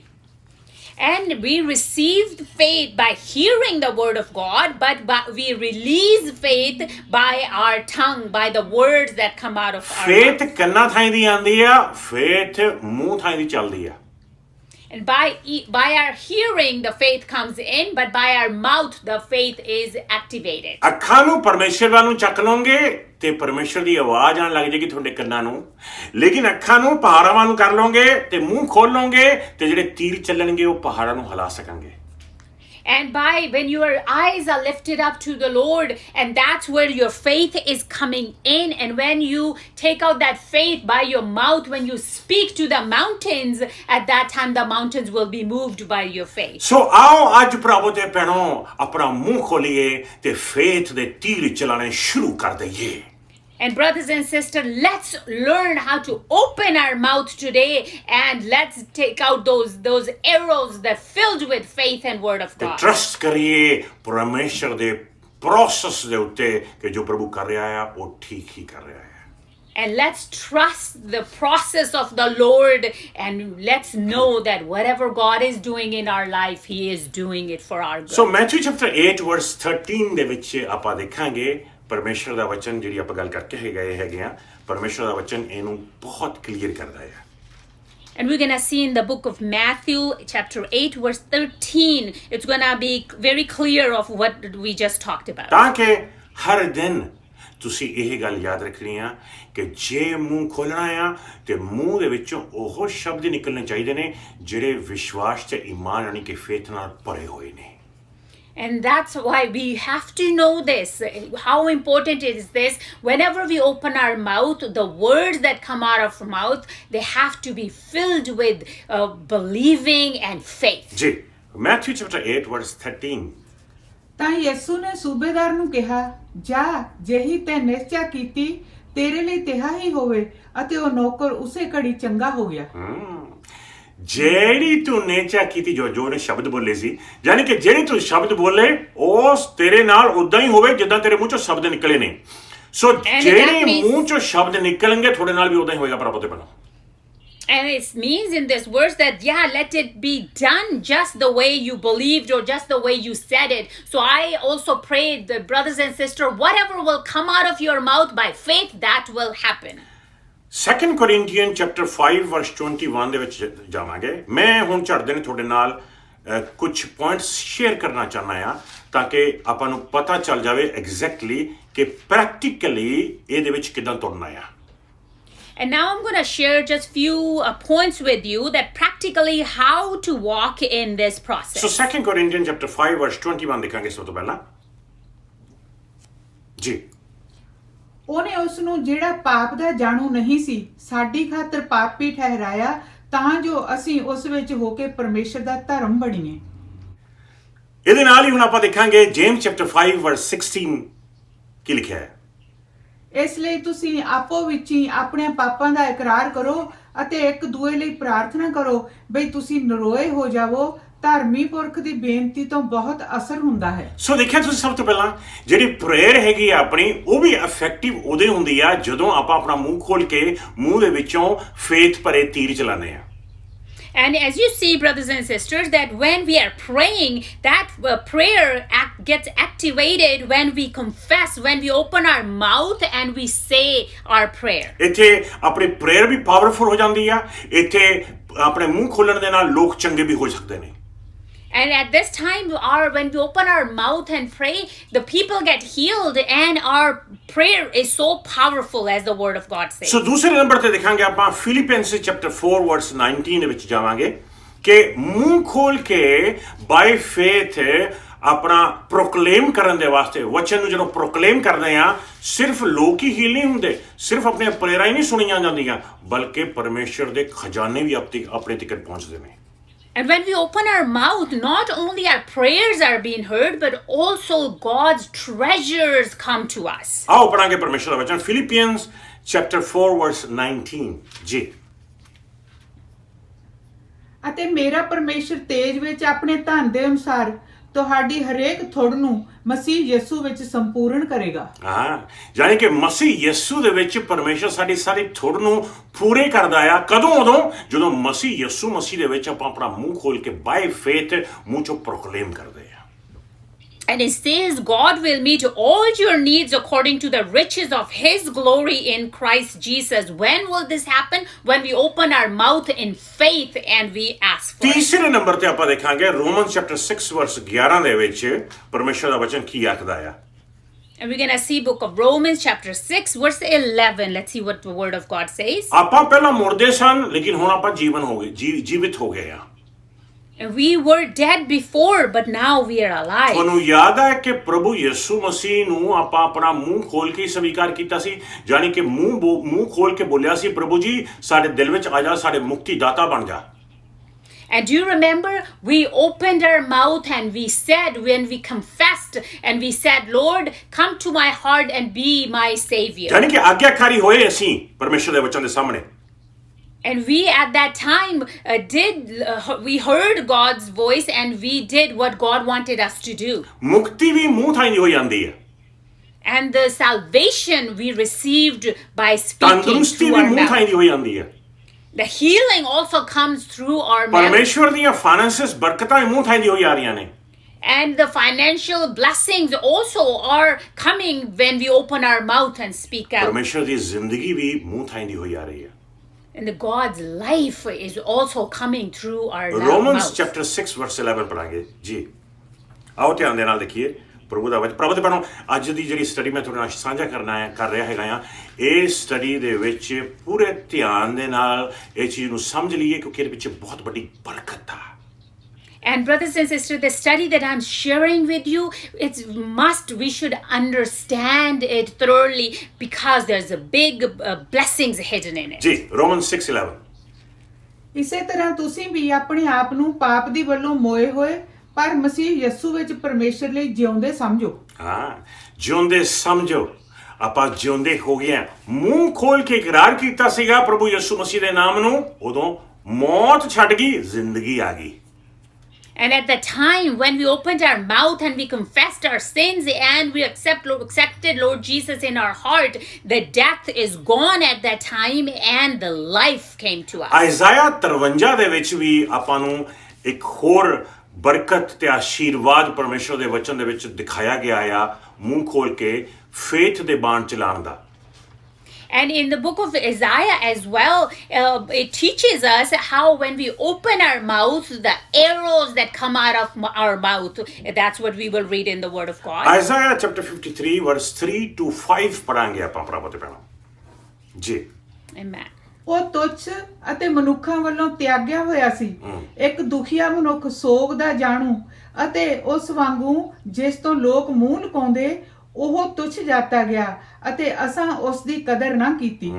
And we received faith by hearing the word of God, but we release faith by our tongue, by the words that come out of our mouth. Faith ਕੰਨਾਂ ਥਾਈਂ ਦੀ ਆਂਦੀ ਆ, ਫੇਥ ਮੂੰਹ ਥਾਈਂ ਦੀ ਚੱਲਦੀ ਆ। And by our hearing, the faith comes in, but by our mouth, the faith is activated. ਅੱਖਾਂ ਨੂੰ ਪਰਮੇਸ਼ਰ ਵੱਲ ਨੂੰ ਚੱਕ ਲਓਗੇ ਤੇ ਪਰਮੇਸ਼ਰ ਦੀ ਆਵਾਜ਼ ਆਉਣ ਲੱਗ ਜਾਏਗੀ ਤੁਹਾਡੇ ਕੰਨਾਂ ਨੂੰ, ਲੇਕਿਨ ਅੱਖਾਂ ਨੂੰ ਪਹਾੜਾਂ ਵੱਲ ਨੂੰ ਕਰ ਲਓਗੇ ਤੇ ਮੂੰਹ ਖੋਲ ਲਓਗੇ ਤੇ ਜਿਹੜੇ ਤੀਰ ਚੱਲਣਗੇ ਉਹ ਪਹਾੜਾਂ ਨੂੰ ਹਿਲਾ ਸਕਣਗੇ। And when your eyes are lifted up to the Lord, and that's where your faith is coming in. And when you take out that faith by your mouth, when you speak to the mountains, at that time the mountains will be moved by your faith. ਸੋ ਆਓ ਅੱਜ ਭਰਾਵੋ ਤੇ ਭੈਣੋ ਆਪਣਾ ਮੂੰਹ ਖੋਲੀਏ ਤੇ ਫੇਥ ਦੇ ਤੀਰ ਚਲਾਣੇ ਸ਼ੁਰੂ ਕਰ ਦਈਏ। And brothers and sisters, let's learn how to open our mouth today, and let's take out those arrows that filled with faith and word of ਤੇ God. ਟਰਸਟ ਕਰੀਏ ਪਰਮੇਸ਼ਰ ਦੇ ਪ੍ਰੋਸੈਸ ਦੇ ਉੱਤੇ ਕਿ ਜੋ ਪ੍ਰਭੂ ਕਰ ਰਿਹਾ ਆ ਉਹ ਠੀਕ ਹੀ ਕਰ ਰਿਹਾ ਹੈ। And let's trust the process of the Lord, and let's know that whatever God is doing in our life, He is doing it for our good. So Matthew chapter 8 ਵਰਸ 13 ਦੇ ਵਿੱਚ ਆਪਾਂ ਦੇਖਾਂਗੇ ਪਰਮੇਸ਼ਰ ਦਾ ਵਚਨ, ਜਿਹੜੀ ਆਪਾਂ ਗੱਲ ਕਰਕੇ ਹੈਗੇ ਆ, ਪਰਮੇਸ਼ਰ ਦਾ ਵਚਨ ਇਹਨੂੰ ਬਹੁਤ ਕਲੀਅਰ ਕਰਦਾ ਹੈ। And we're going to see in the book of Matthew chapter 8 verse 13, it's going to be very clear of what we just talked about. ਤਾਂ ਕਿ ਹਰ ਦਿਨ ਤੁਸੀਂ ਇਹ ਗੱਲ ਯਾਦ ਰੱਖਣੀ ਆ ਕਿ ਜੇ ਮੂੰਹ ਖੋਲਣਾ ਆ ਤੇ ਮੂੰਹ ਦੇ ਵਿੱਚੋਂ ਉਹ ਸ਼ਬਦ ਨਿਕਲਣੇ ਚਾਹੀਦੇ ਨੇ ਜਿਹੜੇ ਵਿਸ਼ਵਾਸ ਤੇ ਈਮਾਨ ਯਾਨੀ ਕਿ ਫੇਥ ਨਾਲ ਭਰੇ ਹੋਏ ਨੇ। And that's why we have to know this, how important is this. Whenever we open our mouth, the words that come out of our mouth, they have to be filled with believing and faith. ਜੀ ਮੈਥਿਊ ਚੈਪਟਰ 8 ਵਰਸ 13। ਤਾਂ ਯਿਸੂ ਨੇ ਸੂਬੇਦਾਰ ਨੂੰ ਕਿਹਾ, ਜਾ ਜਿਹੀ ਤੈਂ ਨਿਸ਼ਚਾ ਕੀਤੀ ਤੇਰੇ ਲਈ ਤਿਹਾ ਹੀ ਹੋਵੇ, ਅਤੇ ਉਹ ਨੌਕਰ ਉਸੇ ਘੜੀ ਚੰਗਾ ਹੋ ਗਿਆ। ਜਿਹੜੀ ਤੂੰ ਨੇਚਾ ਕੀਤੀ, ਜੋ ਨੇ ਸ਼ਬਦ ਬੋਲੇ ਸੀ, ਯਾਨੀ ਕਿ ਜਿਹੜੀ ਤੂੰ ਸ਼ਬਦ ਬੋਲੇ ਉਸ ਤੇਰੇ ਨਾਲ ਉਦਾਂ ਹੀ ਹੋਵੇ ਜਿੱਦਾਂ ਤੇਰੇ ਮੂੰਹ ਚੋਂ ਸ਼ਬਦ ਨਿਕਲੇ ਨੇ। ਸੋ that ਜਿਹੜੇ means- ਮੂੰਹ ਚੋਂ ਸ਼ਬਦ ਨਿਕਲਣਗੇ ਤੁਹਾਡੇ ਨਾਲ ਵੀ ਉਦਾਂ ਹੀ ਹੋਏਗਾ ਪ੍ਰਭੂ ਦੇ ਪੈਣੋਂ। And it means in this verse that, yeah, let it be done just the way you believed or just the way you said it. So I also pray, the brothers and sisters, whatever will come out of your mouth by faith, that will happen. 2 Corinthians chapter 5 verse 21 ਦੇ ਵਿੱਚ ਜਾਵਾਂਗੇ। ਮੈਂ ਹੁਣ ਝੜਦੇ ਨੇ ਤੁਹਾਡੇ ਨਾਲ ਕੁਝ ਪੁਆਇੰਟਸ ਸ਼ੇਅਰ ਕਰਨਾ ਚਾਹੁੰਦਾ ਆ ਤਾਂ ਕਿ ਆਪਾਂ ਨੂੰ ਪਤਾ ਚੱਲ ਜਾਵੇ ਐਗਜ਼ੈਕਟਲੀ ਕਿ ਪ੍ਰੈਕਟੀਕਲੀ ਇਹਦੇ ਵਿੱਚ ਕਿਦਾਂ ਤੁਰਨਾ ਆ। And now I'm going to share just few points with you that practically how to walk in this process. So 2 Corinthians chapter 5 verse 21 ਦੇਖਾਂਗੇ ਸਭ ਤੋਂ ਪਹਿਲਾਂ ਜੀ। ਉਹਨੇ ਉਸ ਨੂੰ ਜਿਹੜਾ ਪਾਪ ਦਾ ਜਾਣੂ ਨਹੀਂ ਸੀ ਸਾਡੀ ਖਾਤਰ ਪਾਪੀ ਠਹਿਰਾਇਆ ਤਾਂ ਜੋ ਅਸੀਂ ਉਸ ਵਿੱਚ ਹੋ ਕੇ ਪਰਮੇਸ਼ਰ ਦਾ ਧਰਮ ਬਣੀਏ। ਇਹਦੇ ਨਾਲ ਹੀ ਹੁਣ ਆਪਾਂ ਦੇਖਾਂਗੇ ਜੇਮਸ ਚੈਪਟਰ 5 ਵਰਸ 16 ਕੀ ਲਿਖਿਆ ਹੈ। ਇਸ ਲਈ ਤੁਸੀਂ ਆਪੋ ਵਿੱਚ ਹੀ ਆਪਣੇ ਪਾਪਾਂ ਦਾ ਇਕਰਾਰ ਕਰੋ ਅਤੇ ਇੱਕ ਦੂਏ ਲਈ ਪ੍ਰਾਰਥਨਾ ਕਰੋ ਬਈ ਤੁਸੀਂ ਨਰੋਏ ਹੋ ਜਾਵੋ। ਧਰਮੀ ਪੁਰਖ ਦੀ ਬੇਨਤੀ ਤੋਂ ਬਹੁਤ ਅਸਰ ਹੁੰਦਾ ਹੈ। ਸੋ ਦੇਖਿਆ ਤੁਸੀਂ ਸਭ ਤੋਂ ਪਹਿਲਾਂ ਜਿਹੜੀ ਪ੍ਰੇਅਰ ਹੈਗੀ ਆ ਆਪਣੀ ਉਹ ਵੀ ਇਫੈਕਟਿਵ ਉਦੋਂ ਹੁੰਦੀ ਆ ਜਦੋਂ ਆਪਾਂ ਆਪਣਾ ਮੂੰਹ ਖੋਲ ਕੇ ਮੂੰਹ ਦੇ ਵਿੱਚੋਂ ਫੇਥ ਭਰੇ ਤੀਰ ਚਲਾਉਂਦੇ ਆ। And as you see, brothers and sisters, that when we are praying, that prayer gets activated when we confess, when we open our mouth and we say our prayer. ਇੱਥੇ ਆਪਣੀ ਪ੍ਰੇਅਰ ਵੀ ਪਾਵਰਫੁਲ ਹੋ ਜਾਂਦੀ ਆ। ਇੱਥੇ ਆਪਣੇ ਮੂੰਹ ਖੋਲਣ ਦੇ ਨਾਲ ਲੋਕ ਚੰਗੇ ਵੀ ਹੋ ਸਕਦੇ ਨੇ। And at this time, when we open our mouth and pray, the people get healed, and our prayer is so powerful, as the Word of God says. ਸੋ ਦੂਸਰੇ ਨੰਬਰ ਤੇ ਦੇਖਾਂਗੇ ਆਪਾਂ ਫਿਲੀਪੀਨਜ਼ ਚੈਪਟਰ 4 ਵਰਸ 19 ਦੇ ਵਿੱਚ ਜਾਵਾਂਗੇ ਕਿ ਮੂੰਹ ਖੋਲ ਕੇ ਬਾਈ ਫੇਥ ਆਪਣਾ ਪ੍ਰੋਕਲੇਮ ਕਰਨ ਦੇ ਵਾਸਤੇ ਵਚਨ ਨੂੰ ਜਦੋਂ ਪ੍ਰੋਕਲੇਮ ਕਰਦੇ ਆ ਸਿਰਫ ਲੋਕ ਹੀ ਹੀਲ ਨਹੀਂ ਹੁੰਦੇ, ਸਿਰਫ ਆਪਣੇ ਪ੍ਰੇਅਰਾਂ ਹੀ ਨਹੀਂ ਸੁਣੀਆਂ ਜਾਂਦੀਆਂ ਬਲਕਿ ਪਰਮੇਸ਼ਰ ਦੇ ਖਜ਼ਾਨੇ ਵੀ ਆਪਣੇ ਤੱਕ ਪਹੁੰਚਦੇ ਨੇ। And when we open our mouth, not only our prayers are being heard, but also God's treasures come to us. ਆਓ ਪੜਾਂਗੇ ਪਰਮੇਸ਼ਰ ਦਾ ਵਚਨ ਫਿਲੀਪੀਨਜ਼ ਚੈਪਟਰ 4 ਵਰਸ 19 ਜੀ। ਅਤੇ ਮੇਰਾ ਪਰਮੇਸ਼ਰ ਤੇਜ ਵਿੱਚ ਆਪਣੇ ਧਨ ਦੇ ਅਨੁਸਾਰ ਤੁਹਾਡੀ ਹਰੇਕ ਥੁੜ ਨੂੰ ਮਸੀਹ ਯਿਸੂ ਵਿੱਚ ਸੰਪੂਰਨ ਕਰੇਗਾ। ਹਾਂ, ਯਾਨੀ ਕਿ ਮਸੀਹ ਯਿਸੂ ਦੇ ਵਿੱਚ ਪਰਮੇਸ਼ਰ ਸਾਡੀ ਸਾਰੀ ਥੁੜ ਨੂੰ ਪੂਰੇ ਕਰਦਾ ਆ। ਕਦੋਂ? ਉਦੋਂ ਜਦੋਂ ਮਸੀਹ ਯਿਸੂ ਮਸੀਹ ਦੇ ਵਿੱਚ ਆਪਾਂ ਆਪਣਾ ਮੂੰਹ ਖੋਲ ਕੇ ਬਾਈ ਫੇਥ ਮੂੰਹ ਚੋਂ ਪ੍ਰੋਕਲੇਮ ਕਰਦੇ ਆ। And it says God will meet all your needs according to the riches of His glory in Christ Jesus. When will this happen? When we open our mouth in faith and we ask for it. ਤੀਸਰੇ ਨੰਬਰ ਤੇ ਆਪਾਂ ਦੇਖਾਂਗੇ ਰੋਮਨ ਚੈਪਟਰ 6 ਵਰਸ 11 ਦੇ ਵਿੱਚ ਪਰਮੇਸ਼ਰ ਦਾ ਵਚਨ ਕੀ ਆਖਦਾ ਆ। And we're going to see book of Romans chapter 6 verse 11. Let's see what the word of God says. ਆਪਾਂ ਪਹਿਲਾਂ ਮੁਰਦੇ ਸਨ ਲੇਕਿਨ ਹੁਣ ਆਪਾਂ ਜੀਵਿਤ ਹੋ ਗਏ ਆ। And we were dead before, but now we are alive. ਤੁਹਾਨੂੰ ਯਾਦ ਹੈ ਕਿ ਪ੍ਰਭੂ ਯਿਸੂ ਮਸੀਹ ਨੂੰ ਆਪਾਂ ਆਪਣਾ ਮੂੰਹ ਖੋਲ ਕੇ ਸਵੀਕਾਰ ਕੀਤਾ ਸੀ, ਯਾਨੀ ਕਿ ਮੂੰਹ ਖੋਲ ਕੇ ਬੋਲਿਆ ਸੀ ਪ੍ਰਭੂ ਜੀ ਸਾਡੇ ਦਿਲ ਵਿੱਚ ਆ ਜਾ, ਸਾਡੇ ਮੁਕਤੀ ਦਾਤਾ ਬਣ ਜਾ। And do you remember, we opened our mouth and we said, when we confessed and we said, Lord, come to my heart and be my savior. ਯਾਨੀ ਕਿ ਆਗਿਆਕਾਰੀ ਹੋਏ ਅਸੀਂ ਪਰਮੇਸ਼ਰ ਦੇ ਵਚਨ ਦੇ ਸਾਹਮਣੇ। And we at that time we heard God's voice and we did what God wanted us to do. ਮੁਕਤੀ ਵੀ ਮੂੰਹ ਥਾਂ ਦੀ ਹੋ ਜਾਂਦੀ ਹੈ। And the salvation we received by speaking ਤੰਦਰੁਸਤੀ through ਵੀ our ਮੂੰਹ ਥਾਂ mouth. ਦੀ ਹੋ ਜਾਂਦੀ ਹੈ। The healing also comes through our mouth. ਪਰਮੇਸ਼ਵਰ ਦੀਆਂ ਫਾਈਨੈਂਸਸ ਬਰਕਤਾਂ ਵੀ ਮੂੰਹ ਥਾਂ ਦੀ ਹੋ ਜਾ ਰਹੀਆਂ ਨੇ। And the financial blessings also are coming when we open our mouth and speak out. ਪਰਮੇਸ਼ਰ ਦੀ ਜ਼ਿੰਦਗੀ ਵੀ ਮੂੰਹ ਥਾਂ ਦੀ ਹੋ ਜਾ ਰਹੀ ਹੈ। And the God's life is also coming through our Romans mouth. chapter 6 verse 11 ਪੜਾਂਗੇ ਜੀ। ਆਓ ਧਿਆਨ ਦੇ ਨਾਲ ਦੇਖੀਏ ਪ੍ਰਭੂ ਦਾ ਵਚਨ। ਪ੍ਰਭੂ ਦੇ ਬਾਰੇ ਅੱਜ ਦੀ ਜਿਹੜੀ ਸਟੱਡੀ ਮੈਂ ਤੁਹਾਡੇ ਨਾਲ ਸਾਂਝਾ ਕਰ ਰਿਹਾ ਹੈਗਾ ਆ, ਇਹ ਸਟੱਡੀ ਦੇ ਵਿੱਚ ਪੂਰੇ ਧਿਆਨ ਦੇ ਨਾਲ ਇਹ ਚੀਜ਼ ਨੂੰ ਸਮਝ ਲਈਏ ਕਿਉਂਕਿ ਇਹਦੇ ਵਿੱਚ ਬਹੁਤ ਵੱਡੀ ਬਰਕਤ ਆ। And brothers and sisters, the study that I'm sharing with you, we should understand it thoroughly because there's a big blessings hidden in it. ਜੀ Romans 6:11 ਇਸੇ ਤਰ੍ਹਾਂ ਤੁਸੀਂ ਵੀ ਆਪਣੇ ਆਪ ਨੂੰ ਪਾਪ ਦੀ ਵੱਲੋਂ ਮੋਏ ਹੋਏ ਪਰ ਮਸੀਹ ਯਿਸੂ ਵਿੱਚ ਪਰਮੇਸ਼ਰ ਲਈ ਜਿਉਂਦੇ ਸਮਝੋ। ਹਾਂ, ਜਿਉਂਦੇ ਸਮਝੋ। ਆਪਾਂ ਜਿਉਂਦੇ ਹੋ ਗਏ ਆ। ਮੂੰਹ ਖੋਲ ਕੇ ਇਕਰਾਰ ਕੀਤਾ ਸੀਗਾ ਪ੍ਰਭੂ ਯਿਸੂ ਮਸੀਹ ਦੇ ਨਾਮ ਨੂੰ, ਉਦੋਂ ਮੌਤ ਛੱਡ ਗਈ, ਜ਼ਿੰਦਗੀ ਆ ਗਈ। And at the time when we opened our mouth and we confessed our sins and we accepted Lord Jesus in our heart, the death is gone at that time and the life came to us. ਆਇਜ਼ਾਇਆ 53 ਦੇ ਵਿੱਚ ਵੀ ਆਪਾਂ ਨੂੰ ਇੱਕ ਹੋਰ ਬਰਕਤ ਤੇ ਆਸ਼ੀਰਵਾਦ ਪਰਮੇਸ਼ਰ ਦੇ ਵਚਨ ਦੇ ਵਿੱਚ ਦਿਖਾਇਆ ਗਿਆ ਆ ਮੂੰਹ ਖੋਲ ਕੇ ਫੇਥ ਦੇ ਬਾਣ ਚਲਾਉਣ ਦਾ। And in the book of Isaiah as well, it teaches us how when we open our mouth, the arrows that come out of our mouth, that's what we will read in the Word of God. Isaiah chapter 53 verse 3 to 5 ਪੜਾਂਗੇ ਆਪਾਂ ਭਰਾਵੋ ਤੇ ਭੈਣੋ ਜੀ। Amen. ਉਹ ਤੁੱਛ ਅਤੇ ਮਨੁੱਖਾਂ ਵੱਲੋਂ ਤਿਆਗਿਆ ਹੋਇਆ ਸੀ, ਇੱਕ ਦੁਖੀਆ ਮਨੁੱਖ ਸੋਗ ਦਾ ਜਾਣੂ ਅਤੇ ਉਸ ਵਾਂਗੂ ਜਿਸ ਤੋਂ ਲੋਕ ਮੂੰਹ ਲੁਕਾਉਂਦੇ, ਉਹ ਤੁੱਛ ਜਾਤਾ ਗਿਆ ਅਤੇ ਅਸਾਂ ਉਸ ਦੀ ਕਦਰ ਨਾ ਕੀਤੀ।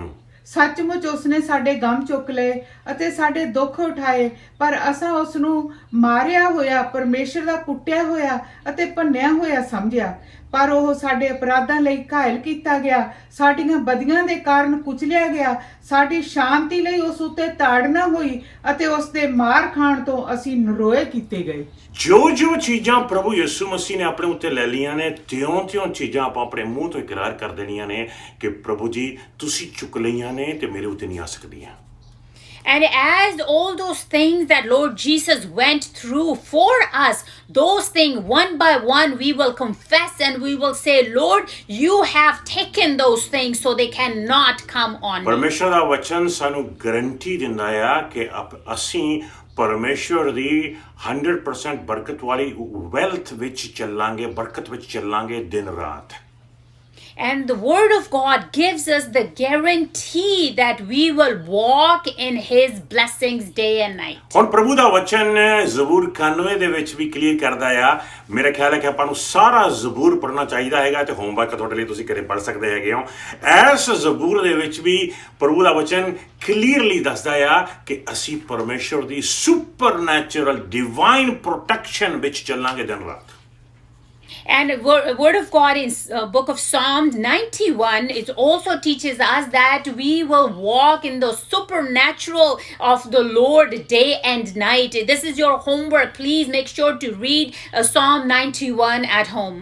ਸੱਚਮੁੱਚ ਉਸਨੇ ਸਾਡੇ ਗਮ ਚੁੱਕ ਲਏ ਅਤੇ ਸਾਡੇ ਦੁੱਖ ਉਠਾਏ, ਪਰ ਅਸਾਂ ਉਸ ਨੂੰ ਮਾਰਿਆ ਹੋਇਆ, ਪਰਮੇਸ਼ਰ ਦਾ ਕੁੱਟਿਆ ਹੋਇਆ ਅਤੇ ਭੰਨਿਆ ਹੋਇਆ ਸਮਝਿਆ। ਪਰ ਉਹ ਸਾਡੇ ਅਪਰਾਧਾਂ ਲਈ ਘਾਇਲ ਕੀਤਾ ਗਿਆ, ਸਾਡੀਆਂ ਬਦੀਆਂ ਦੇ ਕਾਰਨ ਕੁਚਲਿਆ ਗਿਆ। ਸਾਡੀ ਸ਼ਾਂਤੀ ਲਈ ਉਸ ਉੱਤੇ ਤਾੜਨਾ ਹੋਈ ਅਤੇ ਉਸ ਦੇ ਮਾਰ ਖਾਣ ਤੋਂ ਅਸੀਂ ਨਰੋਏ ਕੀਤੇ ਗਏ। ਜੋ ਚੀਜ਼ਾਂ ਪ੍ਰਭੂ ਯਿਸੂ ਮਸੀਹ ਨੇ ਆਪਣੇ ਉੱਤੇ ਲੈ ਲਈਆਂ ਨੇ, ਤਿਉਂ ਚੀਜ਼ਾਂ ਆਪਾਂ ਆਪਣੇ ਮੂੰਹ ਤੋਂ ਇਕਰਾਰ ਕਰ ਦੇਣੀਆਂ ਨੇ ਕਿ ਪ੍ਰਭੂ ਜੀ ਤੁਸੀਂ ਚੁੱਕ ਲਈਆਂ ਨੇ ਤੇ ਮੇਰੇ ਉੱਤੇ ਨਹੀਂ ਆ ਸਕਦੀਆਂ। And as all those things that Lord Jesus went through for us, those things one by one we will confess and we will say, Lord, you have taken those things so they cannot come on me. ਪਰਮੇਸ਼ਰ ਦਾ ਵਚਨ ਸਾਨੂੰ ਗਰੰਟੀ ਦਿੰਦਾ ਆ ਕਿ ਅਸੀਂ ਪਰਮੇਸ਼ਰ ਦੀ 100% ਬਰਕਤ ਵਾਲੀ ਵੈਲਥ ਵਿੱਚ ਚੱਲਾਂਗੇ, ਬਰਕਤ ਵਿੱਚ ਚੱਲਾਂਗੇ ਦਿਨ ਰਾਤ। And the Word of God gives us the guarantee that we will walk in His blessings day and night. ਹੁਣ ਪ੍ਰਭੂ ਦਾ ਵਚਨ ਜ਼ਬੂਰ 91 ਦੇ ਵਿੱਚ ਵੀ ਕਲੀਅਰ ਕਰਦਾ ਆ। ਮੇਰਾ ਖਿਆਲ ਹੈ ਕਿ ਆਪਾਂ ਨੂੰ ਸਾਰਾ ਜ਼ਬੂਰ ਪੜ੍ਹਨਾ ਚਾਹੀਦਾ ਹੈਗਾ ਤੇ ਹੋਮਵਰਕ ਤੁਹਾਡੇ ਲਈ ਤੁਸੀਂ ਘਰੇ ਪੜ੍ਹ ਸਕਦੇ ਹੈਗੇ ਹੋ। ਇਸ ਜ਼ਬੂਰ ਦੇ ਵਿੱਚ ਵੀ ਪ੍ਰਭੂ ਦਾ ਵਚਨ ਕਲੀਅਰਲੀ ਦੱਸਦਾ ਆ ਕਿ ਅਸੀਂ ਪਰਮੇਸ਼ਰ ਦੀ ਸੁਪਰਨੈਚੁਰਲ ਡਿਵਾਈਨ ਪ੍ਰੋਟੈਕਸ਼ਨ ਵਿੱਚ ਚੱਲਾਂਗੇ ਦਿਨ ਰਾਤ। And word of God in book of Psalm 91, it also teaches us that we will walk in the supernatural of the Lord day and night. This is your homework. Please make sure to read Psalm 91 at home.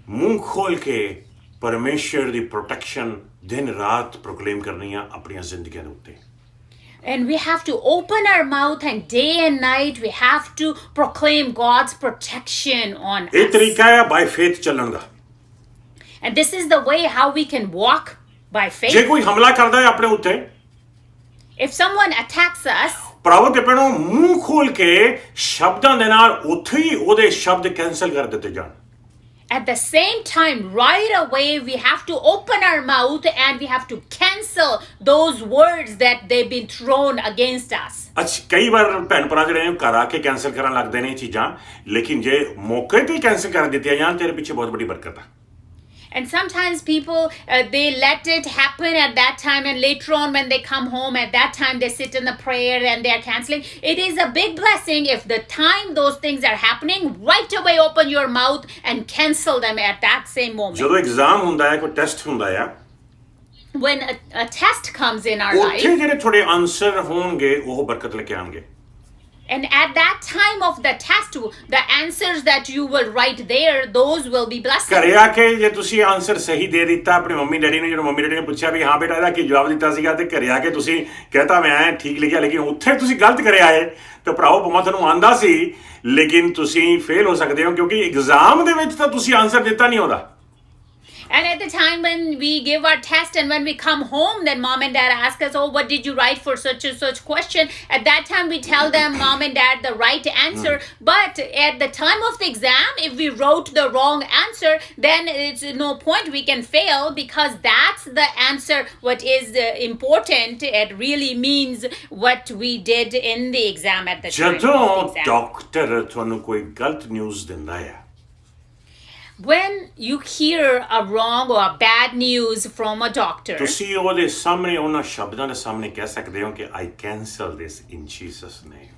ਮੂੰਹ ਖੋਲ ਕੇ ਪਰਮੇਸ਼ਰ ਦੀ ਪ੍ਰੋਟੈਕਸ਼ਨ ਦਿਨ ਰਾਤ ਪ੍ਰੋਕਲੇਮ ਕਰਨੀ ਆ ਆਪਣੀਆਂ ਜ਼ਿੰਦਗੀਆਂ ਦੇ ਉੱਤੇ। And we have to open our mouth and day and night we have to proclaim God's protection on us. ਇਹ ਤਰੀਕਾ ਹੈ ਬਾਈ ਫੇਥ ਚੱਲਣ ਦਾ। And this is the way how we can walk by faith. ਜੇ ਕੋਈ ਹਮਲਾ ਕਰਦਾ ਹੈ ਆਪਣੇ ਉੱਤੇ, If someone attacks us, ਭਰਾਵੋ ਤੇ ਭੈਣੋ ਮੂੰਹ ਖੋਲ ਕੇ ਸ਼ਬਦਾਂ ਦੇ ਨਾਲ ਉੱਥੇ ਹੀ ਉਹਦੇ ਸ਼ਬਦ ਕੈਂਸਲ ਕਰ ਦਿੱਤੇ ਜਾਣ। at the same time, right away, we have to open our mouth and we have to cancel those words that they've been thrown against us. ਅੱਛਾ ਕਈ ਵਾਰ ਭੈਣ ਭਰਾ ਜਿਹੜੇ ਨੇ ਘਰ ਆ ਕੇ ਕੈਂਸਲ ਕਰਨ ਲੱਗਦੇ ਨੇ ਚੀਜ਼ਾਂ, ਲੇਕਿਨ ਜੇ ਮੌਕੇ ਤੇ ਕੈਂਸਲ ਕਰ ਦਿੱਤੀਆਂ ਜਾਣ ਤੇਰੇ ਪਿੱਛੇ ਬਹੁਤ ਵੱਡੀ ਬਰਕਤ ਆ। And sometimes people, they let it happen at that time, and later on when they come home, at that time they sit in the prayer and they are canceling. It is a big blessing if the time those things are happening, right away open your mouth and cancel them at that same moment. ਜਦੋਂ ਐਗਜ਼ਾਮ ਹੁੰਦਾ ਹੈ, ਕੋਈ ਟੈਸਟ ਹੁੰਦਾ ਆ, When a test comes in our life, ਉੱਥੇ ਜਿਹੜੇ ਤੁਹਾਡੇ ਆਨਸਰ ਹੋਣਗੇ ਉਹ ਬਰਕਤ ਲੈ ਕੇ ਆਣਗੇ। and at that time of the test, the answers that you will write there, those will be blessings. ਘਰੇ ਆ ਕੇ ਜੇ ਤੁਸੀਂ ਆਨਸਰ ਸਹੀ ਦੇ ਦਿੱਤਾ ਆਪਣੇ ਮੰਮੀ ਡੈਡੀ ਨੇ, ਜਦੋਂ ਮੰਮੀ ਡੈਡੀ ਨੇ ਪੁੱਛਿਆ ਵੀ ਹਾਂ ਬੇਟਾ ਇਹਦਾ ਕੀ ਜਵਾਬ ਦਿੱਤਾ ਸੀਗਾ, ਤੇ ਘਰੇ ਆ ਕੇ ਤੁਸੀਂ ਕਹਤਾ ਮੈਂ ਠੀਕ ਲਿਖਿਆ, ਲੇਕਿਨ ਉੱਥੇ ਤੁਸੀਂ ਗਲਤ ਕਰਿਆ ਹੈ, ਤੇ ਭਰਾਓ ਭਾਵੇਂ ਤੁਹਾਨੂੰ ਆਂਦਾ ਸੀ ਲੇਕਿਨ ਤੁਸੀਂ ਫੇਲ ਹੋ ਸਕਦੇ ਹੋ, ਕਿਉਂਕਿ ਐਗਜ਼ਾਮ ਦੇ ਵਿੱਚ ਤਾਂ ਤੁਸੀਂ ਆਨਸਰ ਦਿੱਤਾ ਨਹੀਂ ਉਹਦਾ। And at the time when we give our test and when we come home, then mom and dad ask us, oh, what did you write for such and such question? At that time, we tell them, mom and dad, the right answer. But at the time of the exam, if we wrote the wrong answer, then it's no point, we can fail, because that's the answer. What is important, it really means what we did in the exam at the time of the ਜਦੋਂ exam. ਡਾਕਟਰ ਤੁਹਾਨੂੰ ਕੋਈ ਗਲਤ ਨਿਊਜ਼ ਦਿੰਦਾ ਹੈ, When you hear a wrong or a bad news from a doctor, ਤੁਸੀਂ ਉਹਦੇ ਸਾਹਮਣੇ ਉਹਨਾਂ ਸ਼ਬਦਾਂ ਦੇ ਸਾਹਮਣੇ ਕਹਿ ਸਕਦੇ ਹੋ ਕਿ I cancel this in Jesus name.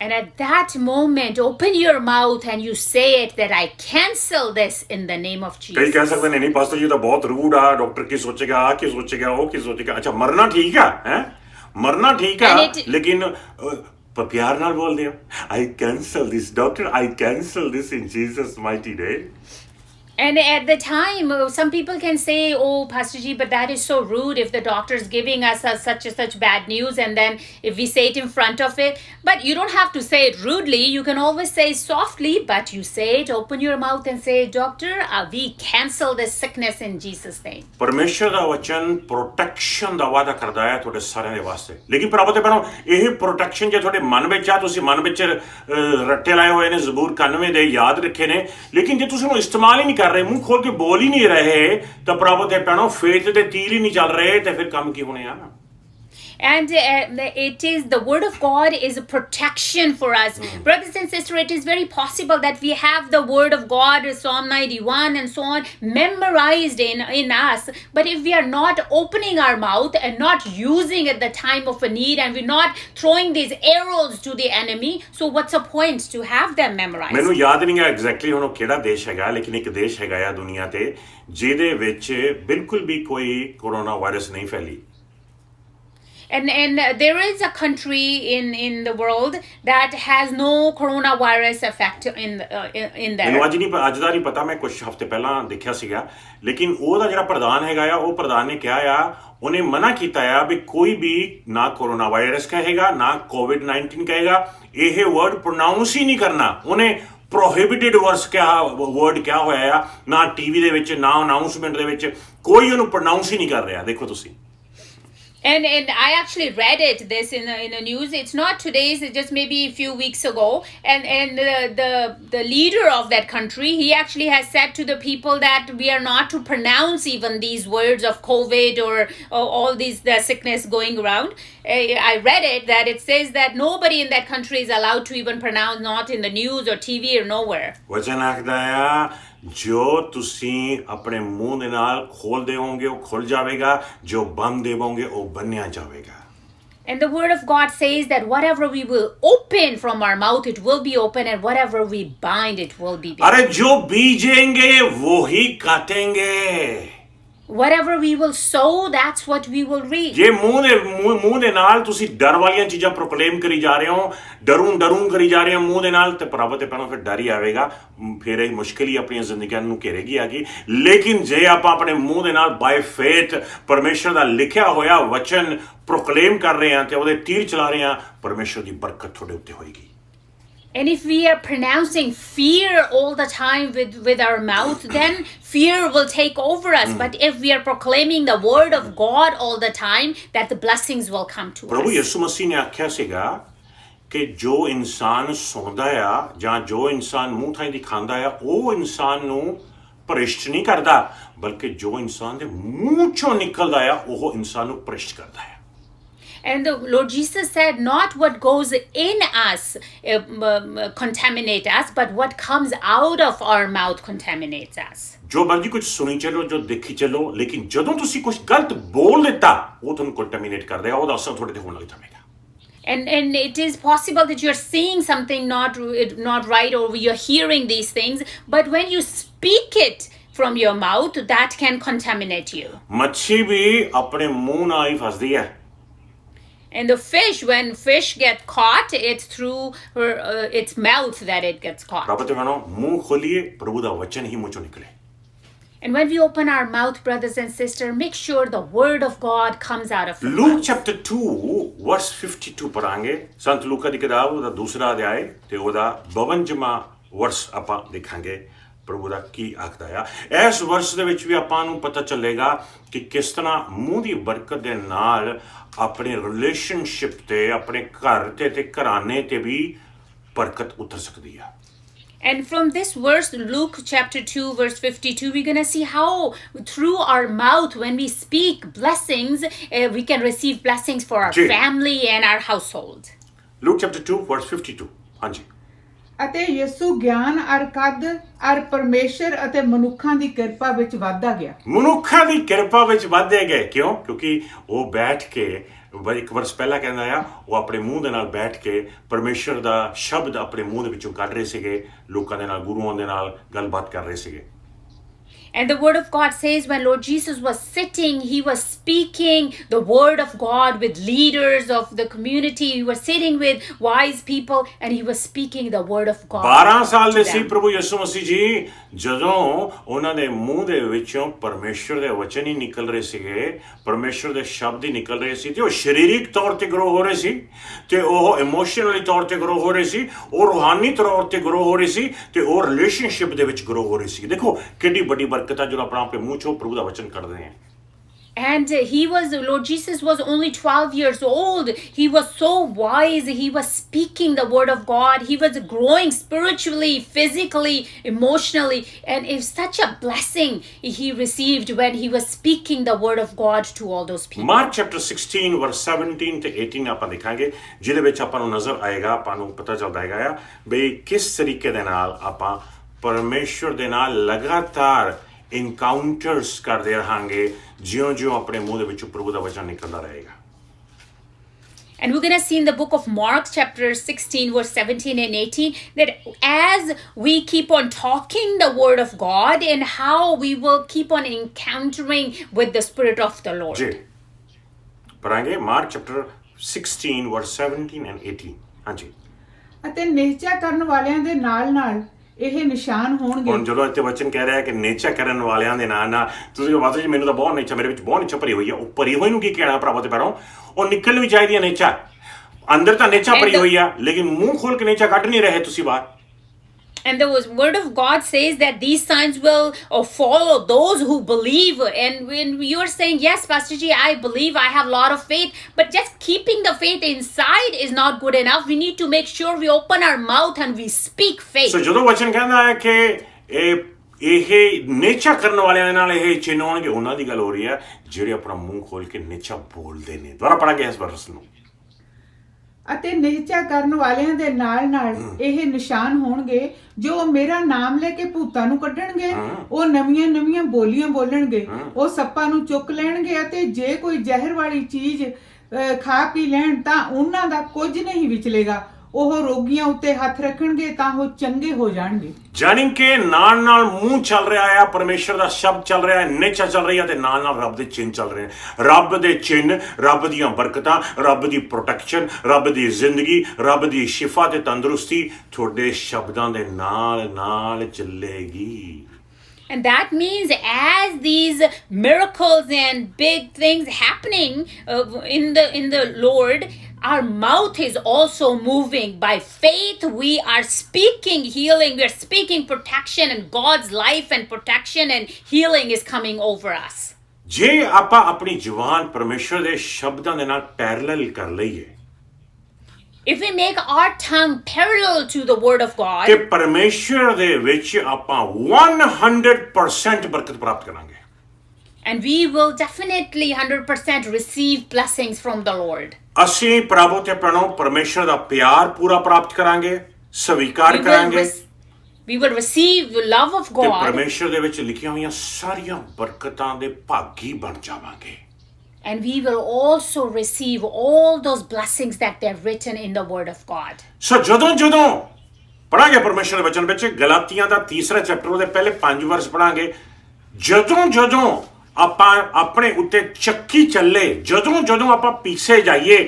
and at that moment, open your mouth and you say it that I cancel this in the name of ਕਈ Jesus. ਕਹਿ ਸਕਦੇ ਨੇ ਨਹੀਂ ਪਾਸਟਰ ਜੀ ਤਾਂ ਬਹੁਤ ਰੂਡ ਆ, ਡਾਕਟਰ ਕੀ ਸੋਚੇਗਾ, ਆ ਕੀ ਸੋਚੇਗਾ, ਉਹ ਕੀ ਸੋਚੇਗਾ। ਅੱਛਾ ਮਰਨਾ ਠੀਕ ਆ, ਹੈ ਮਰਨਾ ਠੀਕ ਆ, And it- ਲੇਕਿਨ ਪਰ ਪਿਆਰ ਨਾਲ ਬੋਲਦੇ ਹੋ, I cancel this doctor, I cancel this in Jesus mighty name. And at the time, some people can say, oh, Pastor Ji, but that is so rude if the doctor is giving us such and such bad news, and then if we say it in front of it. But you don't have to say it rudely. You can always say softly, but you say it, open your mouth and say, Doctor, we cancel this sickness in Jesus' name. ਪਰਮੇਸ਼ਰ ਦਾ ਵਚਨ ਪ੍ਰੋਟੈਕਸ਼ਨ ਦਾ ਵਾਅਦਾ ਕਰਦਾ ਹੈ ਤੁਹਾਡੇ ਸਾਰਿਆਂ ਦੇ ਵਾਸਤੇ। ਲੇਕਿਨ ਭਰਾਵੋ ਤੇ ਭੈਣੋ, ਇਹ ਪ੍ਰੋਟੈਕਸ਼ਨ ਜੇ ਤੁਹਾਡੇ ਮਨ ਵਿੱਚ ਆ, ਤੁਸੀਂ ਮਨ ਵਿੱਚ ਰੱਟੇ ਲਾਏ ਹੋਏ ਨੇ, ਜ਼ਬੂਰ 91 ਦੇ ਯਾਦ ਰੱਖੇ ਨੇ, ਲੇਕਿਨ ਜੇ ਤੁਸੀਂ ਉਹਨੂੰ ਇਸਤੇਮਾਲ ਹੀ ਨਹੀਂ ਕਰ ਰਹੇ, ਮੂੰਹ ਖੋਲ ਕੇ ਬੋਲ ਹੀ ਨਹੀਂ ਰਹੇ, ਤਾਂ ਭਰਾਵੋ ਤੇ ਭੈਣੋ ਫੇਥ ਦੇ ਤੀਰ ਹੀ ਨਹੀਂ ਚੱਲ ਰਹੇ, ਤੇ ਫਿਰ ਕੰਮ ਕੀ ਹੋਣੇ ਆ। And it is the word of God is a protection for us. Brothers and sisters, it is very possible that we have the word of God, Psalm 91 and so on, memorized in us. But if we are not opening our mouth and not using at the time of a need, and we're not throwing these arrows to the enemy, so what's the point to have them memorized? ਮੈਨੂੰ ਯਾਦ ਨਹੀਂ ਹੈ ਐਗਜ਼ੈਕਟਲੀ ਹੁਣ ਉਹ ਕਿਹੜਾ ਦੇਸ਼ ਹੈਗਾ, ਲੇਕਿਨ ਇੱਕ ਦੇਸ਼ ਹੈਗਾ ਆ ਦੁਨੀਆ ਤੇ ਜਿਹਦੇ ਵਿੱਚ ਬਿਲਕੁਲ ਵੀ ਕੋਈ ਕੋਰੋਨਾ ਵਾਇਰਸ ਨਹੀਂ ਫੈਲੀ। And there is a country in the world that has no coronavirus effect in there. ਮੈਨੂੰ ਅੱਜ ਦਾ ਨਹੀਂ ਪਤਾ, ਮੈਂ ਕੁਝ ਹਫ਼ਤੇ ਪਹਿਲਾਂ ਦੇਖਿਆ ਸੀਗਾ, ਲੇਕਿਨ ਉਹਦਾ ਜਿਹੜਾ ਪ੍ਰਧਾਨ ਹੈਗਾ ਆ, ਉਹ ਪ੍ਰਧਾਨ ਨੇ ਕਿਹਾ ਆ, ਉਹਨੇ ਮਨਾ ਕੀਤਾ ਆ ਵੀ ਕੋਈ ਵੀ ਨਾ ਕੋਰੋਨਾ ਵਾਇਰਸ ਕਹੇਗਾ, ਨਾ COVID-19 ਕਹੇਗਾ, ਇਹ ਵਰਡ ਪ੍ਰੋਨਾਊਂਸ ਹੀ ਨਹੀਂ ਕਰਨਾ। ਉਹਨੇ ਪ੍ਰੋਹਿਬਿਟਡ ਵਰਡ ਕਿਹਾ ਹੋਇਆ ਆ, ਨਾ ਟੀਵੀ ਦੇ ਵਿੱਚ, ਨਾ ਅਨਾਊਂਸਮੈਂਟ ਦੇ ਵਿੱਚ, ਕੋਈ ਉਹਨੂੰ ਪ੍ਰੋਨਾਊਂਸ ਹੀ ਨਹੀਂ ਕਰ ਰਿਹਾ। ਦੇਖੋ ਤੁਸੀਂ। And I actually read this in the news. It's not today's, it's just maybe a few weeks ago. And the leader of that country, he actually has said to the people that we are not to pronounce even these words of COVID or all these the sickness going around. I read it that it says that nobody in that country is allowed to even pronounce, not in the news or TV or nowhere. ਵਚਨ ਆਖਦਾ ਆ, ਜੋ ਤੁਸੀਂ ਆਪਣੇ ਮੂੰਹ ਦੇ ਨਾਲ ਖੋਲਦੇ ਹੋਵੋਗੇ ਉਹ ਖੁੱਲ ਜਾਵੇਗਾ, ਜੋ ਬੰਦ ਦੇਵੋਗੇ ਉਹ ਬੰਨਿਆ ਜਾਵੇਗਾ। And the word of God says that whatever we will open from our mouth, it will be open, and whatever we bind, it will be bound. अरे जो बीजेंगे वो ही काटेंगे। Whatever we will sow, that's what we will reap. ਜੇ ਮੂੰਹ ਦੇ ਨਾਲ ਤੁਸੀਂ ਡਰ ਵਾਲੀਆਂ ਚੀਜ਼ਾਂ ਪ੍ਰੋਕਲੇਮ ਕਰੀ ਜਾ ਰਹੇ ਹੋ, ਡਰੂ ਕਰੀ ਜਾ ਰਹੇ ਹੋ ਮੂੰਹ ਦੇ ਨਾਲ, ਤੇ ਭਰਾਵੋ ਤੇ ਭੈਣੋ ਫਿਰ ਡਰ ਹੀ ਆਵੇਗਾ, ਫਿਰ ਇਹ ਮੁਸ਼ਕਿਲ ਹੀ ਆਪਣੀਆਂ ਜ਼ਿੰਦਗੀਆਂ ਨੂੰ ਘੇਰੇਗੀ ਆਗੀ। ਲੇਕਿਨ ਜੇ ਆਪਾਂ ਆਪਣੇ ਮੂੰਹ ਦੇ ਨਾਲ ਬਾਈ ਫੇਥ ਪਰਮੇਸ਼ਰ ਦਾ ਲਿਖਿਆ ਹੋਇਆ ਵਚਨ ਪ੍ਰੋਕਲੇਮ ਕਰ ਰਹੇ ਹਾਂ ਤੇ ਉਹਦੇ ਤੀਰ ਚਲਾ ਰਹੇ ਹਾਂ, ਪਰਮੇਸ਼ਰ ਦੀ ਬਰਕਤ ਤੁਹਾਡੇ ਉੱਤੇ ਹੋਏਗੀ। And if we are pronouncing fear all the time with our mouth, then fear will take over us. But if we are proclaiming the word of God all the time, that the blessings will come to ਪ੍ਰਭੂ us. ਯਿਸੂ ਮਸੀਹ ਨੇ ਆਖਿਆ ਸੀਗਾ ਕਿ ਜੋ ਇਨਸਾਨ ਸੁਣਦਾ ਆ ਜਾਂ ਜੋ ਇਨਸਾਨ ਮੂੰਹ ਥਾਈਂ ਦੀ ਖਾਂਦਾ ਆ, ਉਹ ਇਨਸਾਨ ਨੂੰ ਭ੍ਰਿਸ਼ਟ ਨਹੀਂ ਕਰਦਾ, ਬਲਕਿ ਜੋ ਇਨਸਾਨ ਦੇ ਮੂੰਹ ਚੋਂ ਨਿਕਲਦਾ ਆ ਉਹ ਇਨਸਾਨ ਨੂੰ ਭ੍ਰਿਸ਼ਟ ਕਰਦਾ ਹੈ। And the Lord Jesus said, not what goes in us contaminate us, but what comes out of our mouth contaminates us. ਜੋ ਮਰਜ਼ੀ ਕੁਝ ਸੁਣੀ ਚੱਲੋ, ਜੋ ਦੇਖੀ ਚੱਲੋ, ਲੇਕਿਨ ਜਦੋਂ ਤੁਸੀਂ ਕੁਝ ਗਲਤ ਬੋਲ ਦਿੱਤਾ, ਉਹ ਤੁਹਾਨੂੰ ਕੰਟਾਮਿਨੇਟ ਕਰ ਦੇਗਾ, ਉਹਦਾ ਅਸਰ ਤੁਹਾਡੇ ਤੇ ਹੋਣ ਲੱਗ ਜਾਵੇਗਾ। And it is possible that you're seeing something not right, or you're hearing these things, but when you speak it from your mouth, that can contaminate you. ਮੱਛੀ ਵੀ ਆਪਣੇ ਮੂੰਹ ਨਾਲ ਹੀ ਫਸਦੀ ਹੈ। And the fish, when fish get caught, it's through its mouth that it gets caught. ਰੱਬ ਤੇ ਬਣੋ, ਮੂੰਹ ਖੋਲੀਏ, ਪ੍ਰਭੂ ਦਾ ਵਚਨ ਹੀ ਮੂੰਹ ਚੋਂ ਨਿਕਲੇ। And when we open our mouth, brothers and sisters, make sure the word of God comes out of our Luke mouth. chapter 2 verse 52 ਪੜਾਂਗੇ। ਸੰਤ ਲੂਕਾ ਦੀ ਕਿਤਾਬ ਉਹਦਾ ਦੂਸਰਾ ਅਧਿਆਇ ਤੇ ਉਹਦਾ 52ਵਾਂ ਵਰਸ ਆਪਾਂ ਦੇਖਾਂਗੇ ਪ੍ਰਭੂ ਦਾ ਕੀ ਆਖਦਾ ਆ। ਇਸ ਵਰਸ ਦੇ ਵਿੱਚ ਵੀ ਆਪਾਂ ਨੂੰ ਪਤਾ ਚੱਲੇਗਾ ਕਿ ਕਿਸ ਤਰ੍ਹਾਂ ਮੂੰਹ ਦੀ ਬਰਕਤ ਦੇ ਨਾਲ ਆਪਣੇ ਰਿਲੇਸ਼ਨਸ਼ਿਪ ਤੇ, ਆਪਣੇ ਘਰ ਤੇ ਘਰਾਣੇ ਤੇ ਵੀ ਬਰਕਤ ਉਤਰ ਸਕਦੀ ਆ। And from this verse, Luke chapter 2, verse 52, we're going to see how through our mouth, when we speak blessings, we can receive blessings for our family and our household. Luke chapter 2, verse 52. ਹਾਂਜੀ। ਅਤੇ ਯਿਸੂ ਗਿਆਨ ਅਰ ਕੱਦ ਅਰ ਪਰਮੇਸ਼ਰ ਅਤੇ ਮਨੁੱਖਾਂ ਦੀ ਕਿਰਪਾ ਵਿੱਚ ਵਧਦਾ ਗਿਆ। ਮਨੁੱਖਾਂ ਦੀ ਕਿਰਪਾ ਵਿੱਚ ਵਧਦੇ ਗਏ। ਕਿਉਂ? ਕਿਉਂਕਿ ਉਹ ਬੈਠ ਕੇ, ਇੱਕ ਵਰਸ ਪਹਿਲਾਂ ਕਹਿੰਦਾ ਆ, ਉਹ ਆਪਣੇ ਮੂੰਹ ਦੇ ਨਾਲ ਬੈਠ ਕੇ ਪਰਮੇਸ਼ਰ ਦਾ ਸ਼ਬਦ ਆਪਣੇ ਮੂੰਹ ਦੇ ਵਿੱਚੋਂ ਕੱਢ ਰਹੇ ਸੀਗੇ, ਲੋਕਾਂ ਦੇ ਨਾਲ, ਗੁਰੂਆਂ ਦੇ ਨਾਲ ਗੱਲਬਾਤ ਕਰ ਰਹੇ ਸੀਗੇ। And the word of God says when Lord Jesus was sitting, he was speaking the word of God with leaders of the community. He was sitting with wise people and he was speaking the word of God. 12 ਸਾਲ ਦੇ to ਸੀ them. ਪ੍ਰਭੂ ਯਿਸੂ ਮਸੀਹ ਜੀ, ਜਦੋਂ ਉਹਨਾਂ ਦੇ ਮੂੰਹ ਦੇ ਵਿੱਚੋਂ ਪਰਮੇਸ਼ਰ ਦੇ ਵਚਨ ਹੀ ਨਿਕਲ ਰਹੇ ਸੀਗੇ, ਪਰਮੇਸ਼ਰ ਦੇ ਸ਼ਬਦ ਹੀ ਨਿਕਲ ਰਹੇ ਸੀ, ਤੇ ਉਹ ਸਰੀਰਕ ਤੌਰ ਤੇ ਗਰੋ ਹੋ ਰਹੇ ਸੀ, ਤੇ ਉਹ ਇਮੋਸ਼ਨਲੀ ਤੌਰ ਤੇ ਗਰੋ ਹੋ ਰਹੇ ਸੀ, ਉਹ ਰੂਹਾਨੀ ਤੌਰ ਤੇ ਗਰੋ ਹੋ ਰਹੇ ਸੀ, ਤੇ ਉਹ ਰਿਲੇਸ਼ਨਸ਼ਿਪ ਦੇ ਵਿੱਚ ਗਰੋ ਹੋ ਰਹੇ ਸੀ। ਦੇਖੋ ਕਿੰਨੀ ਵੱਡੀ ਬਰਕਤ ਹੈ ਜਦੋਂ ਆਪਣਾ ਆਪਣੇ ਮੂੰਹ ਚੋਂ ਪ੍ਰਭੂ ਦਾ ਵਚਨ ਕੱਢਦੇ ਹਾਂ। And Lord Jesus was only 12 years old. He was so wise. He was speaking the word of God. He was growing spiritually, physically, emotionally. And it's such a blessing he received when he was speaking the word of God to all those people. Mark chapter 16 ਵਰਸ 17 ਤੇ 18 ਆਪਾਂ ਦੇਖਾਂਗੇ, ਜਿਹਦੇ ਵਿੱਚ ਆਪਾਂ ਨੂੰ ਨਜ਼ਰ ਆਏਗਾ, ਆਪਾਂ ਨੂੰ ਪਤਾ ਚੱਲਦਾ ਹੈਗਾ ਆ ਬਈ ਕਿਸ ਤਰੀਕੇ ਦੇ ਨਾਲ ਆਪਾਂ ਪਰਮੇਸ਼ਰ ਦੇ ਨਾਲ ਲਗਾਤਾਰ ਇਨਕਾਊਂਟਰਸ ਕਰਦੇ ਰਹਾਂਗੇ, ਜਿਉਂ-ਜਿਉਂ ਆਪਣੇ ਮੂੰਹ ਦੇ ਵਿੱਚੋਂ ਪ੍ਰਭੂ ਦਾ ਵਚਨ ਨਿਕਲਦਾ ਰਹੇਗਾ। And we're going to see in the book of Mark, chapter 16, verse 17 and 18, that as we keep on talking the word of God and how we will keep on encountering with the Spirit of the Lord. ਜੀ ਪੜਾਂਗੇ ਮਾਰਕ ਚੈਪਟਰ 16 ਵਰਸ 17 and 18। ਹਾਂਜੀ, ਅਤੇ ਨਿਹਚਾ ਕਰਨ ਵਾਲਿਆਂ ਦੇ ਨਾਲ-ਨਾਲ ਇਹ ਨਿਸ਼ਾਨ ਹੋਣਗੇ। ਹੁਣ ਜਦੋਂ ਇੱਥੇ ਵਚਨ ਕਹਿ ਰਿਹਾ ਕਿ ਨੇਚਾ ਕਰਨ ਵਾਲਿਆਂ ਦੇ ਨਾਲ ਨਾਲ, ਤੁਸੀਂ ਮਾਤਾ ਜੀ ਮੈਨੂੰ ਤਾਂ ਬਹੁਤ ਨੇਚਾ, ਮੇਰੇ ਵਿੱਚ ਬਹੁਤ ਨੇਚਾ ਭਰੀ ਹੋਈ ਆ। ਉਹ ਭਰੀ ਹੋਈ ਨੂੰ ਕੀ ਕਹਿਣਾ ਭਰਾਵਾਂ ਤੇ ਭੈਣੋ, ਉਹ ਨਿਕਲਣੀ ਵੀ ਚਾਹੀਦੀ ਹੈ ਨੇਚਾ। ਅੰਦਰ ਤਾਂ ਨੇਚਾ ਭਰੀ ਹੋਈ ਆ, ਲੇਕਿਨ ਮੂੰਹ ਖੋਲ ਕੇ ਨੇਚਾ ਕੱਢ ਨਹੀਂ ਰਹੇ ਤੁਸੀਂ ਬਾਹਰ। And the word of God says that these signs will follow those who believe. And when you're saying, yes, Pastor Ji, I believe, I have a lot of faith, but just keeping the faith inside is not good enough. We need to make sure we open our mouth and we speak faith. ਸੋ ਜਦੋਂ ਵਚਨ ਕਹਿੰਦਾ ਹੈ ਕਿ ਇਹ ਨੇਚਾ ਕਰਨ ਵਾਲਿਆਂ ਦੇ ਨਾਲ ਇਹ ਚਿੰਨ੍ਹ ਹੋਣਗੇ, ਉਹਨਾਂ ਦੀ ਗੱਲ ਹੋ ਰਹੀ ਹੈ ਜਿਹੜੇ ਆਪਣਾ ਮੂੰਹ ਖੋਲ ਕੇ ਨੇਚਾ ਬੋਲਦੇ ਨੇ। ਦੁਬਾਰਾ ਪੜਾਂਗੇ ਇਸ ਵਰਸ ਨੂੰ। ਅਤੇ ਨਿਹਚਾ ਕਰਨ ਵਾਲਿਆਂ ਦੇ ਨਾਲ-ਨਾਲ ਇਹ ਨਿਸ਼ਾਨ ਹੋਣਗੇ, ਜੋ ਮੇਰਾ ਨਾਮ ਲੈ ਕੇ ਭੂਤਾਂ ਨੂੰ ਕੱਢਣਗੇ, ਉਹ ਨਵੀਆਂ-ਨਵੀਆਂ ਬੋਲੀਆਂ ਬੋਲਣਗੇ, ਉਹ ਸੱਪਾਂ ਨੂੰ ਚੁੱਕ ਲੈਣਗੇ, ਅਤੇ ਜੇ ਕੋਈ ਜ਼ਹਿਰ ਵਾਲੀ ਚੀਜ਼ ਖਾ ਪੀ ਲੈਣ ਤਾਂ ਉਹਨਾਂ ਦਾ ਕੁਝ ਨਹੀਂ ਵਿਚਲੇਗਾ। ਉਹ ਰੋਗੀਆਂ ਉੱਤੇ ਹੱਥ ਰੱਖਣਗੇ ਤਾਂ ਉਹ ਚੰਗੇ ਹੋ ਜਾਣਗੇ। ਜਾਣੀ ਕਿ ਨਾਲ ਨਾਲ ਮੂੰਹ ਚੱਲ ਰਿਹਾ ਹੈ, ਪਰਮੇਸ਼ਰ ਦਾ ਸ਼ਬਦ ਚੱਲ ਰਿਹਾ ਹੈ, ਨੇਚਾ ਚੱਲ ਰਹੀ ਹੈ, ਤੇ ਨਾਲ ਨਾਲ ਰੱਬ ਦੇ ਚਿੰਨ੍ਹ ਚੱਲ ਰਹੇ ਨੇ। ਰੱਬ ਦੇ ਚਿੰਨ੍ਹ, ਰੱਬ ਦੀਆਂ ਬਰਕਤਾਂ, ਰੱਬ ਦੀ ਪ੍ਰੋਟੈਕਸ਼ਨ, ਰੱਬ ਦੀ ਜ਼ਿੰਦਗੀ, ਰੱਬ ਦੀ ਸ਼ਿਫਾ ਤੇ ਤੰਦਰੁਸਤੀ ਤੁਹਾਡੇ ਸ਼ਬਦਾਂ ਦੇ ਨਾਲ ਨਾਲ ਚੱਲੇਗੀ। And that means as these miracles and big things happening in the Lord, our mouth is also moving. By faith, we are speaking healing. We are speaking protection, and God's life and protection and healing is coming over us. ਜੇ ਆਪਾਂ ਆਪਣੀ ਜ਼ੁਬਾਨ ਪਰਮੇਸ਼ਰ ਦੇ ਸ਼ਬਦਾਂ ਦੇ ਨਾਲ ਪੈਰਲਲ ਕਰ ਲਈਏ, if we make our tongue parallel to the word of God, ਤੇ ਪਰਮੇਸ਼ਰ ਦੇ ਵਿੱਚ ਆਪਾਂ 100% ਬਰਕਤ ਪ੍ਰਾਪਤ ਕਰਾਂਗੇ। and we will definitely 100% receive blessings from the Lord. ਅਸੀਂ ਪ੍ਰਭੂ ਤੇ ਭੈਣੋ ਪਰਮੇਸ਼ਰ ਦਾ ਪਿਆਰ ਪੂਰਾ ਪ੍ਰਾਪਤ ਕਰਾਂਗੇ, ਸਵੀਕਾਰ ਕਰਾਂਗੇ, We will receive the love of ਤੇ God, ਪਰਮੇਸ਼ਰ ਦੇ ਵਿੱਚ ਲਿਖੀਆਂ ਹੋਈਆਂ ਸਾਰੀਆਂ ਬਰਕਤਾਂ ਦੇ ਭਾਗੀ ਬਣ ਜਾਵਾਂਗੇ। and we will also receive all those blessings that they're written in the word of God. ਸੋ ਜਦੋਂ ਪੜਾਂਗੇ ਪਰਮੇਸ਼ਰ ਦੇ ਵਚਨ ਵਿੱਚ, ਗਲਾਤੀਆਂ ਦਾ 3 ਚੈਪਟਰ ਉਹਦੇ ਪਹਿਲੇ 5 ਵਰਸ ਪੜਾਂਗੇ। ਜਦੋਂ ਆਪਾਂ ਆਪਣੇ ਉੱਤੇ ਚੱਕੀ ਚੱਲੇ, ਜਦੋਂ ਆਪਾਂ ਪੀਸੇ ਜਾਈਏ,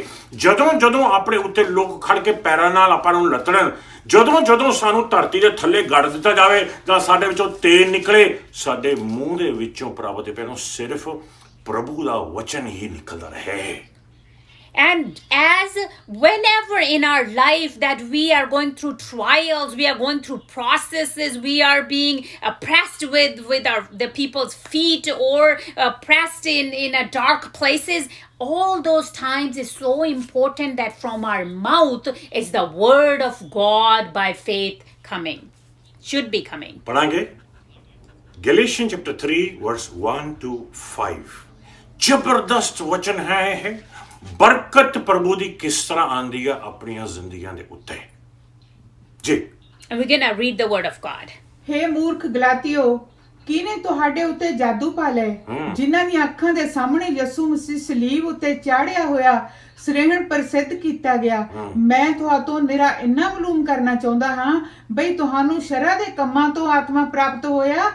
ਜਦੋਂ ਆਪਣੇ ਉੱਤੇ ਲੋਕ ਖੜ ਕੇ ਪੈਰਾਂ ਨਾਲ ਆਪਾਂ ਨੂੰ ਲੱਤੜਨ, ਜਦੋਂ ਸਾਨੂੰ ਧਰਤੀ ਦੇ ਥੱਲੇ ਗੱਡ ਦਿੱਤਾ ਜਾਵੇ ਤਾਂ ਸਾਡੇ ਵਿੱਚੋਂ ਤੇਲ ਨਿਕਲੇ, ਸਾਡੇ ਮੂੰਹ ਦੇ ਵਿੱਚੋਂ ਪ੍ਰਭੂ ਦੇ ਪਹਿਲੋਂ ਸਿਰਫ ਪ੍ਰਭੂ ਦਾ ਵਚਨ ਹੀ ਨਿਕਲਦਾ ਰਹੇ। And as whenever in our life that we are going through trials, we are going through processes, we are being pressed with the people's feet, or pressed in a dark places, all those times is so important that from our mouth is the word of God by faith coming, should be coming. ਪੜਾਂਗੇ ਗੈਲੇਸ਼ੀਅਨ ਚੈਪਟਰ 3 ਵਰਸ 1 to 5। ਜ਼ਬਰਦਸਤ ਵਚਨ ਹੈ ਇਹ। ਬਰਕਤ ਪ੍ਰਭੂ ਦੀ ਕਿਸ ਤਰ੍ਹਾਂ ਆਂਦੀ ਆ ਆਪਣੀਆਂ ਜ਼ਿੰਦਗੀਆਂ ਦੇ ਉੱਤੇ। ਜੀ, And we're going to read the word of God. ਹੇ ਮੂਰਖ ਗਲਾਤੀਓ, ਕਿਹਨੇ ਤੁਹਾਡੇ ਉੱਤੇ ਜਾਦੂ ਪਾ ਲਏ, ਜਿਨ੍ਹਾਂ ਦੀਆਂ ਅੱਖਾਂ ਦੇ ਸਾਹਮਣੇ ਯਿਸੂ ਮਸੀਹ ਸਲੀਬ ਉੱਤੇ ਚਾੜਿਆ ਹੋਇਆ ਸਰੇਹਣ ਪ੍ਰਸਿੱਧ ਕੀਤਾ ਗਿਆ। ਮੈਂ ਤੁਹਾਤੋਂ ਨਿਰਾ ਇੰਨਾ ਮਾਲੂਮ ਕਰਨਾ ਚਾਹੁੰਦਾ ਹਾਂ ਬਈ ਤੁਹਾਨੂੰ ਸ਼ਰ੍ਹਾ ਦੇ ਕੰਮਾਂ ਤੋਂ ਆਤਮਾ ਪ੍ਰਾਪਤ ਹੋਇਆ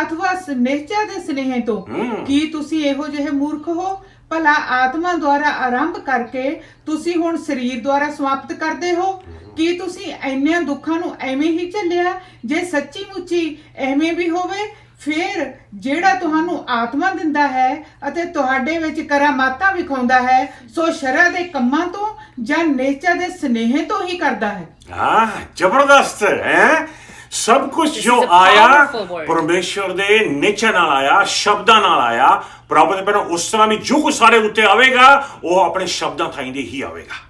ਅਥਵਾ ਨਿਸ਼ਚੈ ਦੇ ਸਨੇਹ ਤੋਂ ਕੀ ਤੁਸੀਂ ਇਹੋ ਜਿਹੇ ਮੂਰਖ ਹੋ? ਭਲਾ ਆਤਮਾ ਦੁਆਰਾ ਆਰੰਭ ਕਰਕੇ ਤੁਸੀਂ ਹੁਣ ਸਰੀਰ ਦੁਆਰਾ ਸਮਾਪਤ ਕਰਦੇ ਹੋ? ਕੀ ਤੁਸੀਂ ਇੰਨਿਆਂ ਦੁੱਖਾਂ ਨੂੰ ਐਵੇਂ ਹੀ ਝੱਲਿਆ? ਜੇ ਸੱਚੀ ਮੁੱਚੀ ਐਵੇਂ ਵੀ ਹੋਵੇ, ਫਿਰ ਜਿਹੜਾ ਤੁਹਾਨੂੰ ਆਤਮਾ ਦਿੰਦਾ ਹੈ ਅਤੇ ਤੁਹਾਡੇ ਵਿੱਚ ਕਰਾਮਾਤਾਂ ਵਿਖਾਉਂਦਾ ਹੈ, ਸੋ ਸ਼ਰਅ ਦੇ ਕੰਮਾਂ ਤੋਂ ਜਾਂ ਨਿਸ਼ਚੈ ਦੇ ਸਨੇਹ ਤੋਂ ਹੀ ਕਰਦਾ ਹੈ। ਜ਼ਬਰਦਸਤ ਹੈ। ਸਭ ਕੁਝ ਜੋ ਆਇਆ ਪਰਮੇਸ਼ਵਰ ਦੇ ਨੇਚਰ ਨਾਲ ਆਇਆ, ਸ਼ਬਦਾਂ ਨਾਲ ਆਇਆ। ਪ੍ਰਭੂ ਦੇ ਪਹਿਲਾਂ ਉਸ ਤਰ੍ਹਾਂ ਵੀ ਜੋ ਕੁਝ ਸਾਡੇ ਉੱਤੇ ਆਵੇਗਾ ਉਹ ਆਪਣੇ ਸ਼ਬਦਾਂ ਥਾਈਂ ਦੇ ਹੀ ਆਵੇਗਾ।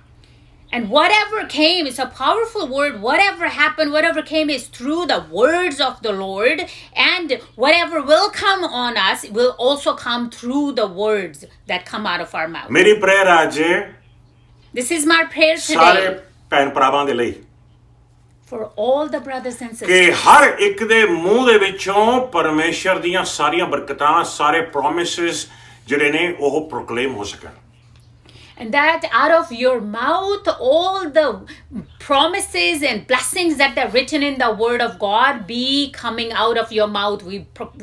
And whatever came, it's a powerful word. Whatever happened, whatever came is through the words of the Lord. And whatever will come on us will also come through the words that come out of our mouth. ਮੇਰੀ ਪ੍ਰੇਅਰ ਅੱਜ This is my prayer ਸਾਰੇ today ਭੈਣ ਭਰਾਵਾਂ ਦੇ ਲਈ for all the brothers and sisters. ਕਿ ਹਰ ਇੱਕ ਦੇ ਮੂੰਹ ਦੇ ਵਿੱਚੋਂ ਪਰਮੇਸ਼ਰ ਦੀਆਂ ਸਾਰੀਆਂ ਬਰਕਤਾਂ, ਸਾਰੇ ਪ੍ਰੋਮਿਸਸ ਜਿਹੜੇ ਨੇ ਉਹ ਪ੍ਰੋਕਲੇਮ ਹੋ ਸਕਣ। And that out of your mouth, all the promises and blessings that are written in the Word of God be coming out of your mouth.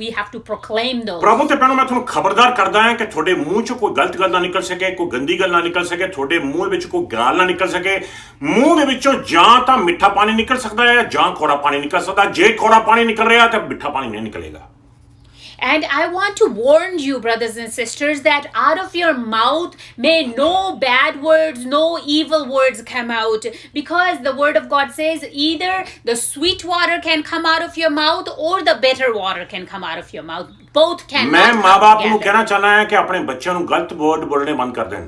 We have to proclaim those. ਪ੍ਰਭੂ ਤੇ ਪਹਿਲਾਂ ਮੈਂ ਤੁਹਾਨੂੰ ਖਬਰਦਾਰ ਕਰਦਾ ਹਾਂ ਕਿ ਤੁਹਾਡੇ ਮੂੰਹ ਚੋਂ ਕੋਈ ਗਲਤ ਗੱਲ ਨਾ ਨਿਕਲ ਸਕੇ, ਕੋਈ ਗੰਦੀ ਗੱਲ ਨਾ ਨਿਕਲ ਸਕੇ, ਤੁਹਾਡੇ ਮੂੰਹ ਵਿੱਚ ਕੋਈ ਗਾਲ ਨਾ ਨਿਕਲ ਸਕੇ। ਮੂੰਹ ਦੇ ਵਿੱਚੋਂ ਜਾਂ ਤਾਂ ਮਿੱਠਾ ਪਾਣੀ ਨਿਕਲ ਸਕਦਾ ਹੈ ਜਾਂ ਕੌੜਾ ਪਾਣੀ ਨਿਕਲ ਸਕਦਾ। ਜੇ ਕੌੜਾ ਪਾਣੀ ਨਿਕਲ ਰਿਹਾ ਤਾਂ ਮਿੱਠਾ ਪਾਣੀ ਨਹੀਂ ਨਿਕਲੇਗਾ। And I want to warn you, brothers and sisters, that out of your mouth may no bad words, no evil words come out, because the Word of God says either the sweet water can come out of your mouth or the bitter water can come out of your mouth. Both cannot ਮੈਂ come ਮਾਂ-ਬਾਪ ਨੂੰ together. ਕਹਿਣਾ ਚਾਹਨਾ ਹੈ ਕਿ ਆਪਣੇ ਬੱਚਿਆਂ ਨੂੰ ਗਲਤ ਵਰਡ ਬੋਲਣੇ ਬੰਦ ਕਰ ਦੇਣ।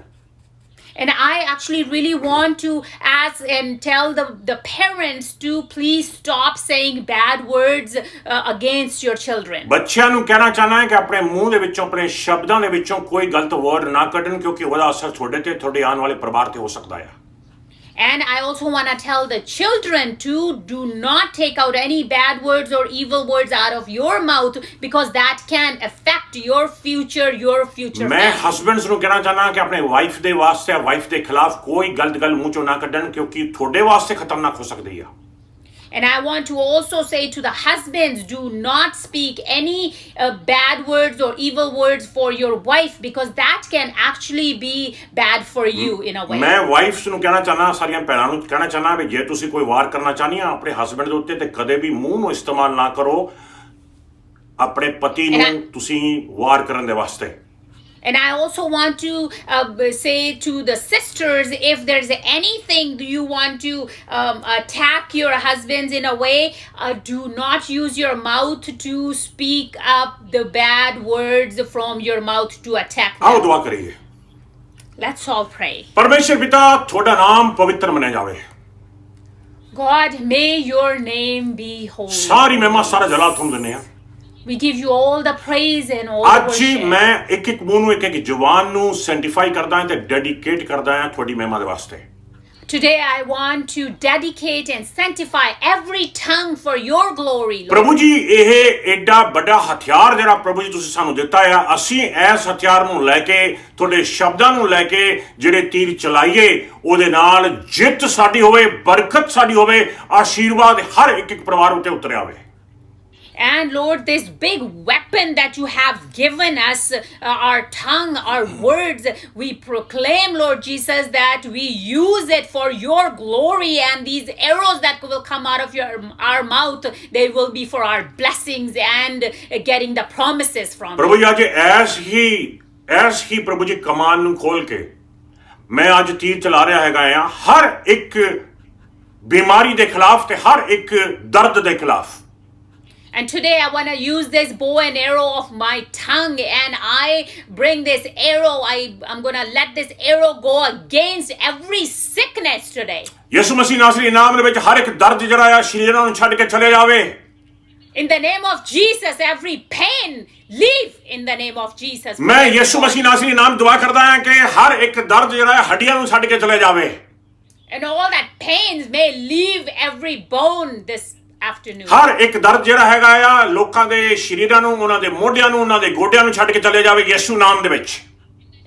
And I actually really want to ask and tell the parents to please stop saying bad words against your children. ਬੱਚਿਆਂ ਨੂੰ ਕਹਿਣਾ ਚਾਹਨਾ ਹੈ ਕਿ ਆਪਣੇ ਮੂੰਹ ਦੇ ਵਿੱਚੋਂ, ਆਪਣੇ ਸ਼ਬਦਾਂ ਦੇ ਵਿੱਚੋਂ ਕੋਈ ਗਲਤ ਵਰਡ ਨਾ ਕੱਢਣ, ਕਿਉਂਕਿ ਉਹਦਾ ਅਸਰ ਤੁਹਾਡੇ ਤੇ, ਤੁਹਾਡੇ ਆਉਣ ਵਾਲੇ ਪਰਿਵਾਰ ਤੇ ਹੋ ਸਕਦਾ ਹੈ। And I also want to tell the children to do not take out any bad words or evil words out of your mouth, because that can affect your future ਮੈਂ family. ਹਸਬੈਂਡਸ ਨੂੰ ਕਹਿਣਾ ਚਾਹਨਾ ਕਿ ਆਪਣੇ ਵਾਈਫ ਦੇ ਵਾਸਤੇ, ਵਾਈਫ ਦੇ ਖਿਲਾਫ ਕੋਈ ਗਲਤ ਗੱਲ ਮੂੰਹ ਚੋਂ ਨਾ ਕੱਢਣ, ਕਿਉਂਕਿ ਤੁਹਾਡੇ ਵਾਸਤੇ ਖਤਰਨਾਕ ਹੋ ਸਕਦੀ ਆ। And I want to also say to the husbands, do not speak any bad words or evil words for your wife, because that can actually be bad for you in a way. ਮੈਂ ਵਾਈਫਸ ਨੂੰ ਕਹਿਣਾ ਚਾਹਨਾ, ਸਾਰੀਆਂ ਭੈਣਾਂ ਨੂੰ ਕਹਿਣਾ ਚਾਹਨਾ ਵੀ ਜੇ ਤੁਸੀਂ ਕੋਈ ਵਾਰ ਕਰਨਾ ਚਾਹਨੀਆਂ ਆਪਣੇ ਹਸਬੈਂਡ ਦੇ ਉੱਤੇ, ਤੇ ਕਦੇ ਵੀ ਮੂੰਹ ਨੂੰ ਇਸਤੇਮਾਲ ਨਾ ਕਰੋ ਆਪਣੇ ਪਤੀ ਨੂੰ ਤੁਸੀਂ ਵਾਰ ਕਰਨ ਦੇ ਵਾਸਤੇ। And I also want to say to the sisters, if there's anything you want to attack your husbands in a way, do not use your mouth to speak up the bad words from your mouth to attack ਆਓ them. ਦੁਆ ਕਰੀਏ। Let's all pray. ਪਰਮੇਸ਼ਰ ਪਿਤਾ, ਤੁਹਾਡਾ ਨਾਮ ਪਵਿੱਤਰ ਮੰਨਿਆ ਜਾਵੇ। God, may your name be holy. ਸਾਰੀ ਮਹਿਮਾ, ਸਾਰਾ ਜਲਾਲ ਤੁਹਾਨੂੰ ਦਿੰਦੇ ਆ। We give you all the praise and all the ਅੱਜ worship. ਮੈਂ ਇੱਕ ਮੂੰਹ ਨੂੰ, ਇੱਕ ਜ਼ੁਬਾਨ ਨੂੰ ਸੈਂਟੀਫਾਈ ਕਰਦਾ ਹਾਂ ਤੇ ਡੈਡੀਕੇਟ ਕਰਦਾ ਹਾਂ ਤੁਹਾਡੀ ਮਹਿਮਾ ਦੇ ਵਾਸਤੇ। Today I want to dedicate and sanctify every tongue for your glory, Lord. ਪ੍ਰਭੂ ਜੀ, ਇਹ ਐਡਾ ਵੱਡਾ ਹਥਿਆਰ ਜਿਹੜਾ ਪ੍ਰਭੂ ਜੀ ਤੁਸੀਂ ਸਾਨੂੰ ਦਿੱਤਾ ਆ, ਅਸੀਂ ਇਸ ਹਥਿਆਰ ਨੂੰ ਲੈ ਕੇ, ਤੁਹਾਡੇ ਸ਼ਬਦਾਂ ਨੂੰ ਲੈ ਕੇ ਜਿਹੜੇ ਤੀਰ ਚਲਾਈਏ, ਉਹਦੇ ਨਾਲ ਜਿੱਤ ਸਾਡੀ ਹੋਵੇ, ਬਰਕਤ ਸਾਡੀ ਹੋਵੇ, ਆਸ਼ੀਰਵਾਦ ਹਰ ਇੱਕ ਪਰਿਵਾਰ ਉੱਤੇ ਉਤਰਿਆ ਆਵੇ। And Lord, this big weapon that you have given us, our tongue, our words, we proclaim, Lord Jesus, that we use it for your glory, and these arrows that will come out of our mouth, they will be for our blessings and getting the promises from ਪ੍ਰਭੂ you. ਜੀ, ਅੱਜ ਐਸ ਹੀ ਪ੍ਰਭੂ ਜੀ ਕਮਾਨ ਨੂੰ ਖੋਲ ਕੇ ਮੈਂ ਅੱਜ ਤੀਰ ਚਲਾ ਰਿਹਾ ਹੈਗਾ ਆ ਹਰ ਇੱਕ ਬਿਮਾਰੀ ਦੇ ਖਿਲਾਫ ਤੇ ਹਰ ਇੱਕ ਦਰਦ ਦੇ ਖਿਲਾਫ। And today I want to use this bow and arrow of my tongue, and I bring this arrow. I'm going to let this arrow go against every sickness today. ਯਿਸੂ ਮਸੀਹ ਨਾਸਰੀ ਨਾਮ ਦੇ ਵਿੱਚ ਹਰ ਇੱਕ ਦਰਦ ਜਿਹੜਾ ਆ ਸ਼ਰੀਰਾਂ ਨੂੰ ਛੱਡ ਕੇ ਚਲੇ ਜਾਵੇ। In the name of Jesus, every pain leave in the name of Jesus. ਮੈਂ ਯਿਸੂ ਮਸੀਹ ਨਾਸਰੀ ਨਾਮ ਦੁਆ ਕਰਦਾ ਹਾਂ ਕਿ ਹਰ ਇੱਕ ਦਰਦ ਜਿਹੜਾ ਹੈ ਹੱਡੀਆਂ ਨੂੰ ਛੱਡ ਕੇ ਚਲੇ ਜਾਵੇ। And all that pains may leave every bone this afternoon. ਹਰ ਇੱਕ ਦਰਦ ਜਿਹੜਾ ਹੈਗਾ ਆ ਲੋਕਾਂ ਦੇ ਸ਼ਰੀਰਾਂ ਨੂੰ, ਉਹਨਾਂ ਦੇ ਮੋਢਿਆਂ ਨੂੰ, ਉਹਨਾਂ ਦੇ ਗੋਡਿਆਂ ਨੂੰ ਛੱਡ ਕੇ ਚਲੇ ਜਾਵੇ ਯਿਸੂ ਨਾਮ ਦੇ ਵਿੱਚ।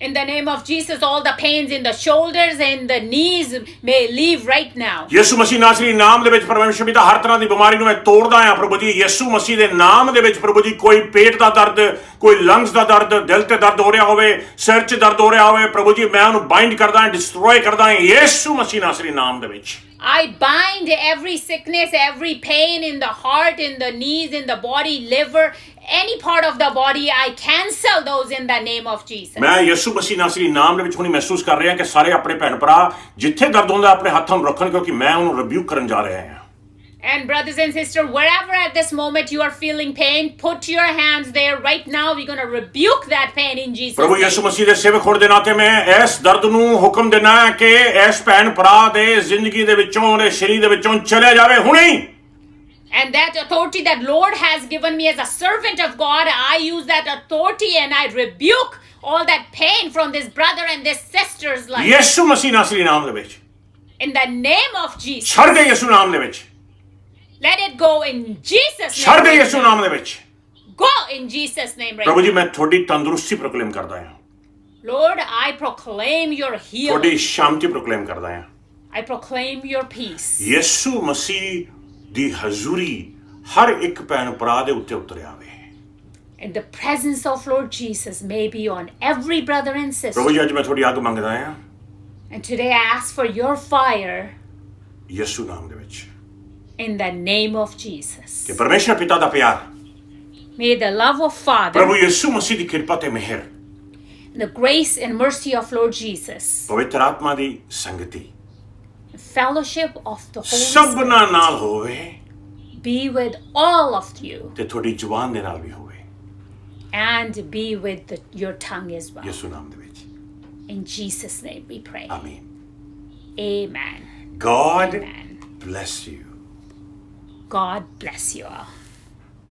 In the name of Jesus, all the pains in the shoulders and the knees may leave right now. ਯਿਸੂ ਮਸੀਹ ਨਾਸਰੀ ਨਾਮ ਦੇ ਵਿੱਚ ਪਰਮੇਸ਼ਰ ਪਿਤਾ ਹਰ ਤਰ੍ਹਾਂ ਦੀ ਬਿਮਾਰੀ ਨੂੰ ਮੈਂ ਤੋੜਦਾ ਹਾਂ ਪ੍ਰਭੂ ਜੀ ਯਿਸੂ ਮਸੀਹ ਦੇ ਨਾਮ ਦੇ ਵਿੱਚ ਪ੍ਰਭੂ ਜੀ ਕੋਈ ਪੇਟ ਦਾ ਦਰਦ ਕੋਈ ਲੰਗਸ ਦਾ ਦਰਦ ਦਿਲ ਤੇ ਦਰਦ ਹੋ ਰਿਹਾ ਹੋਵੇ ਸਿਰ 'ਚ ਦਰਦ ਹੋ ਰਿਹਾ ਹੋਵੇ ਪ੍ਰਭੂ ਜੀ ਮੈਂ ਉਹਨੂੰ ਬਾਈਂਡ ਕਰਦਾ ਹਾਂ ਡਿਸਟਰੋਏ ਕਰਦਾ ਹਾਂ ਯਿਸੂ ਮਸੀਹ ਨਾਸਰੀ ਨਾਮ ਦੇ ਵਿੱਚ I bind every sickness, every pain in the heart, in the knees, in the body, liver, any part of the body. I cancel those in the name of Jesus. ਮੈਂ ਯਿਸੂ ਮਸੀਹ ਨਾਸਰੀ ਨਾਮ ਦੇ ਵਿੱਚ ਹੁਣੀ ਮਹਿਸੂਸ ਕਰ ਰਿਹਾ ਕਿ ਸਾਰੇ ਆਪਣੇ ਭੈਣ ਭਰਾ ਜਿੱਥੇ ਦਰਦ ਹੁੰਦਾ ਆਪਣੇ ਹੱਥਾਂ ਨੂੰ ਰੱਖਣ ਕਿਉਂਕਿ ਮੈਂ ਉਹਨੂੰ ਰਿਬਿਊਕ ਕਰਨ ਜਾ ਰਿਹਾ ਹਾਂ And brothers and sisters, wherever at this moment you are feeling pain, put your hands there right now. We're going to rebuke that pain in Jesus' ਪ੍ਰਭੂ name. ਯਿਸੂ ਮਸੀਹ ਦੇ ਸੇਵਕ ਹੋਣ ਦੇ ਨਾਤੇ ਮੈਂ ਇਸ ਦਰਦ ਨੂੰ ਹੁਕਮ ਦੇਣਾ ਕਿ ਇਸ ਭੈਣ ਭਰਾ ਦੇ ਜ਼ਿੰਦਗੀ ਦੇ ਵਿੱਚੋਂ ਉਹਦੇ ਸਰੀਰ ਦੇ ਵਿੱਚੋਂ ਚਲੇ ਜਾਵੇ ਹੁਣੇ And that authority that Lord has given me as a servant of God, I use that authority and I rebuke all that pain from this brother and this sister's life. ਯਿਸੂ ਮਸੀਹ ਨਾਸਰੀ ਨਾਮ ਦੇ ਵਿੱਚ In the name of Jesus. ਛੱਡ ਦੇ ਯਿਸੂ ਨਾਮ ਦੇ ਵਿੱਚ Let it go in Jesus' ਛੱਡ ਦੇ name. ਯਿਸੂ ਨਾਮ ਦੇ ਵਿੱਚ Go in Jesus' name right ਪ੍ਰਭੂ ਜੀ now. ਮੈਂ ਤੁਹਾਡੀ ਤੰਦਰੁਸਤੀ ਪ੍ਰੋਕਲੇਮ ਕਰਦਾ ਹਾਂ Lord, I proclaim your healing. ਤੁਹਾਡੀ ਸ਼ਾਂਤੀ ਪ੍ਰੋਕਲੇਮ ਕਰਦਾ ਹਾਂ I proclaim your peace. ਯਿਸੂ ਮਸੀਹ ਦੀ ਹਜ਼ੂਰੀ ਹਰ ਇੱਕ ਭੈਣ ਭਰਾ ਦੇ ਉੱਤੇ ਉਤਰ ਆਵੇ And the presence of Lord Jesus may be on every brother and sister. ਪ੍ਰਭੂ ਜੀ ਅੱਜ ਮੈਂ ਤੁਹਾਡੀ ਅੱਗ ਮੰਗਦਾ ਹਾਂ And today I ask for your fire ਯਿਸੂ ਨਾਮ ਦੇ ਵਿੱਚ in the name of Jesus. ਕਿ ਪਰਮੇਸ਼ਰ ਪਿਤਾ ਦਾ ਪਿਆਰ May the love of Father, ਪ੍ਰਭੂ ਯਿਸੂ ਮਸੀਹ ਦੀ ਕਿਰਪਾ ਤੇ ਮਿਹਰ the grace and mercy of Lord Jesus, ਪਵਿੱਤਰ ਆਤਮਾ ਦੀ ਸੰਗਤੀ fellowship of the Holy Spirit ਸਭਨਾਂ ਨਾਲ ਹੋਵੇ be with all of you ਤੇ ਤੁਹਾਡੀ ਜ਼ੁਬਾਨ ਦੇ ਨਾਲ ਵੀ ਹੋਵੇ and be with your tongue as well. ਯਿਸੂ ਨਾਮ ਦੇ ਵਿੱਚ In Jesus' name we pray. ਆਮੀਨ Amen. God Amen. bless you God bless you all.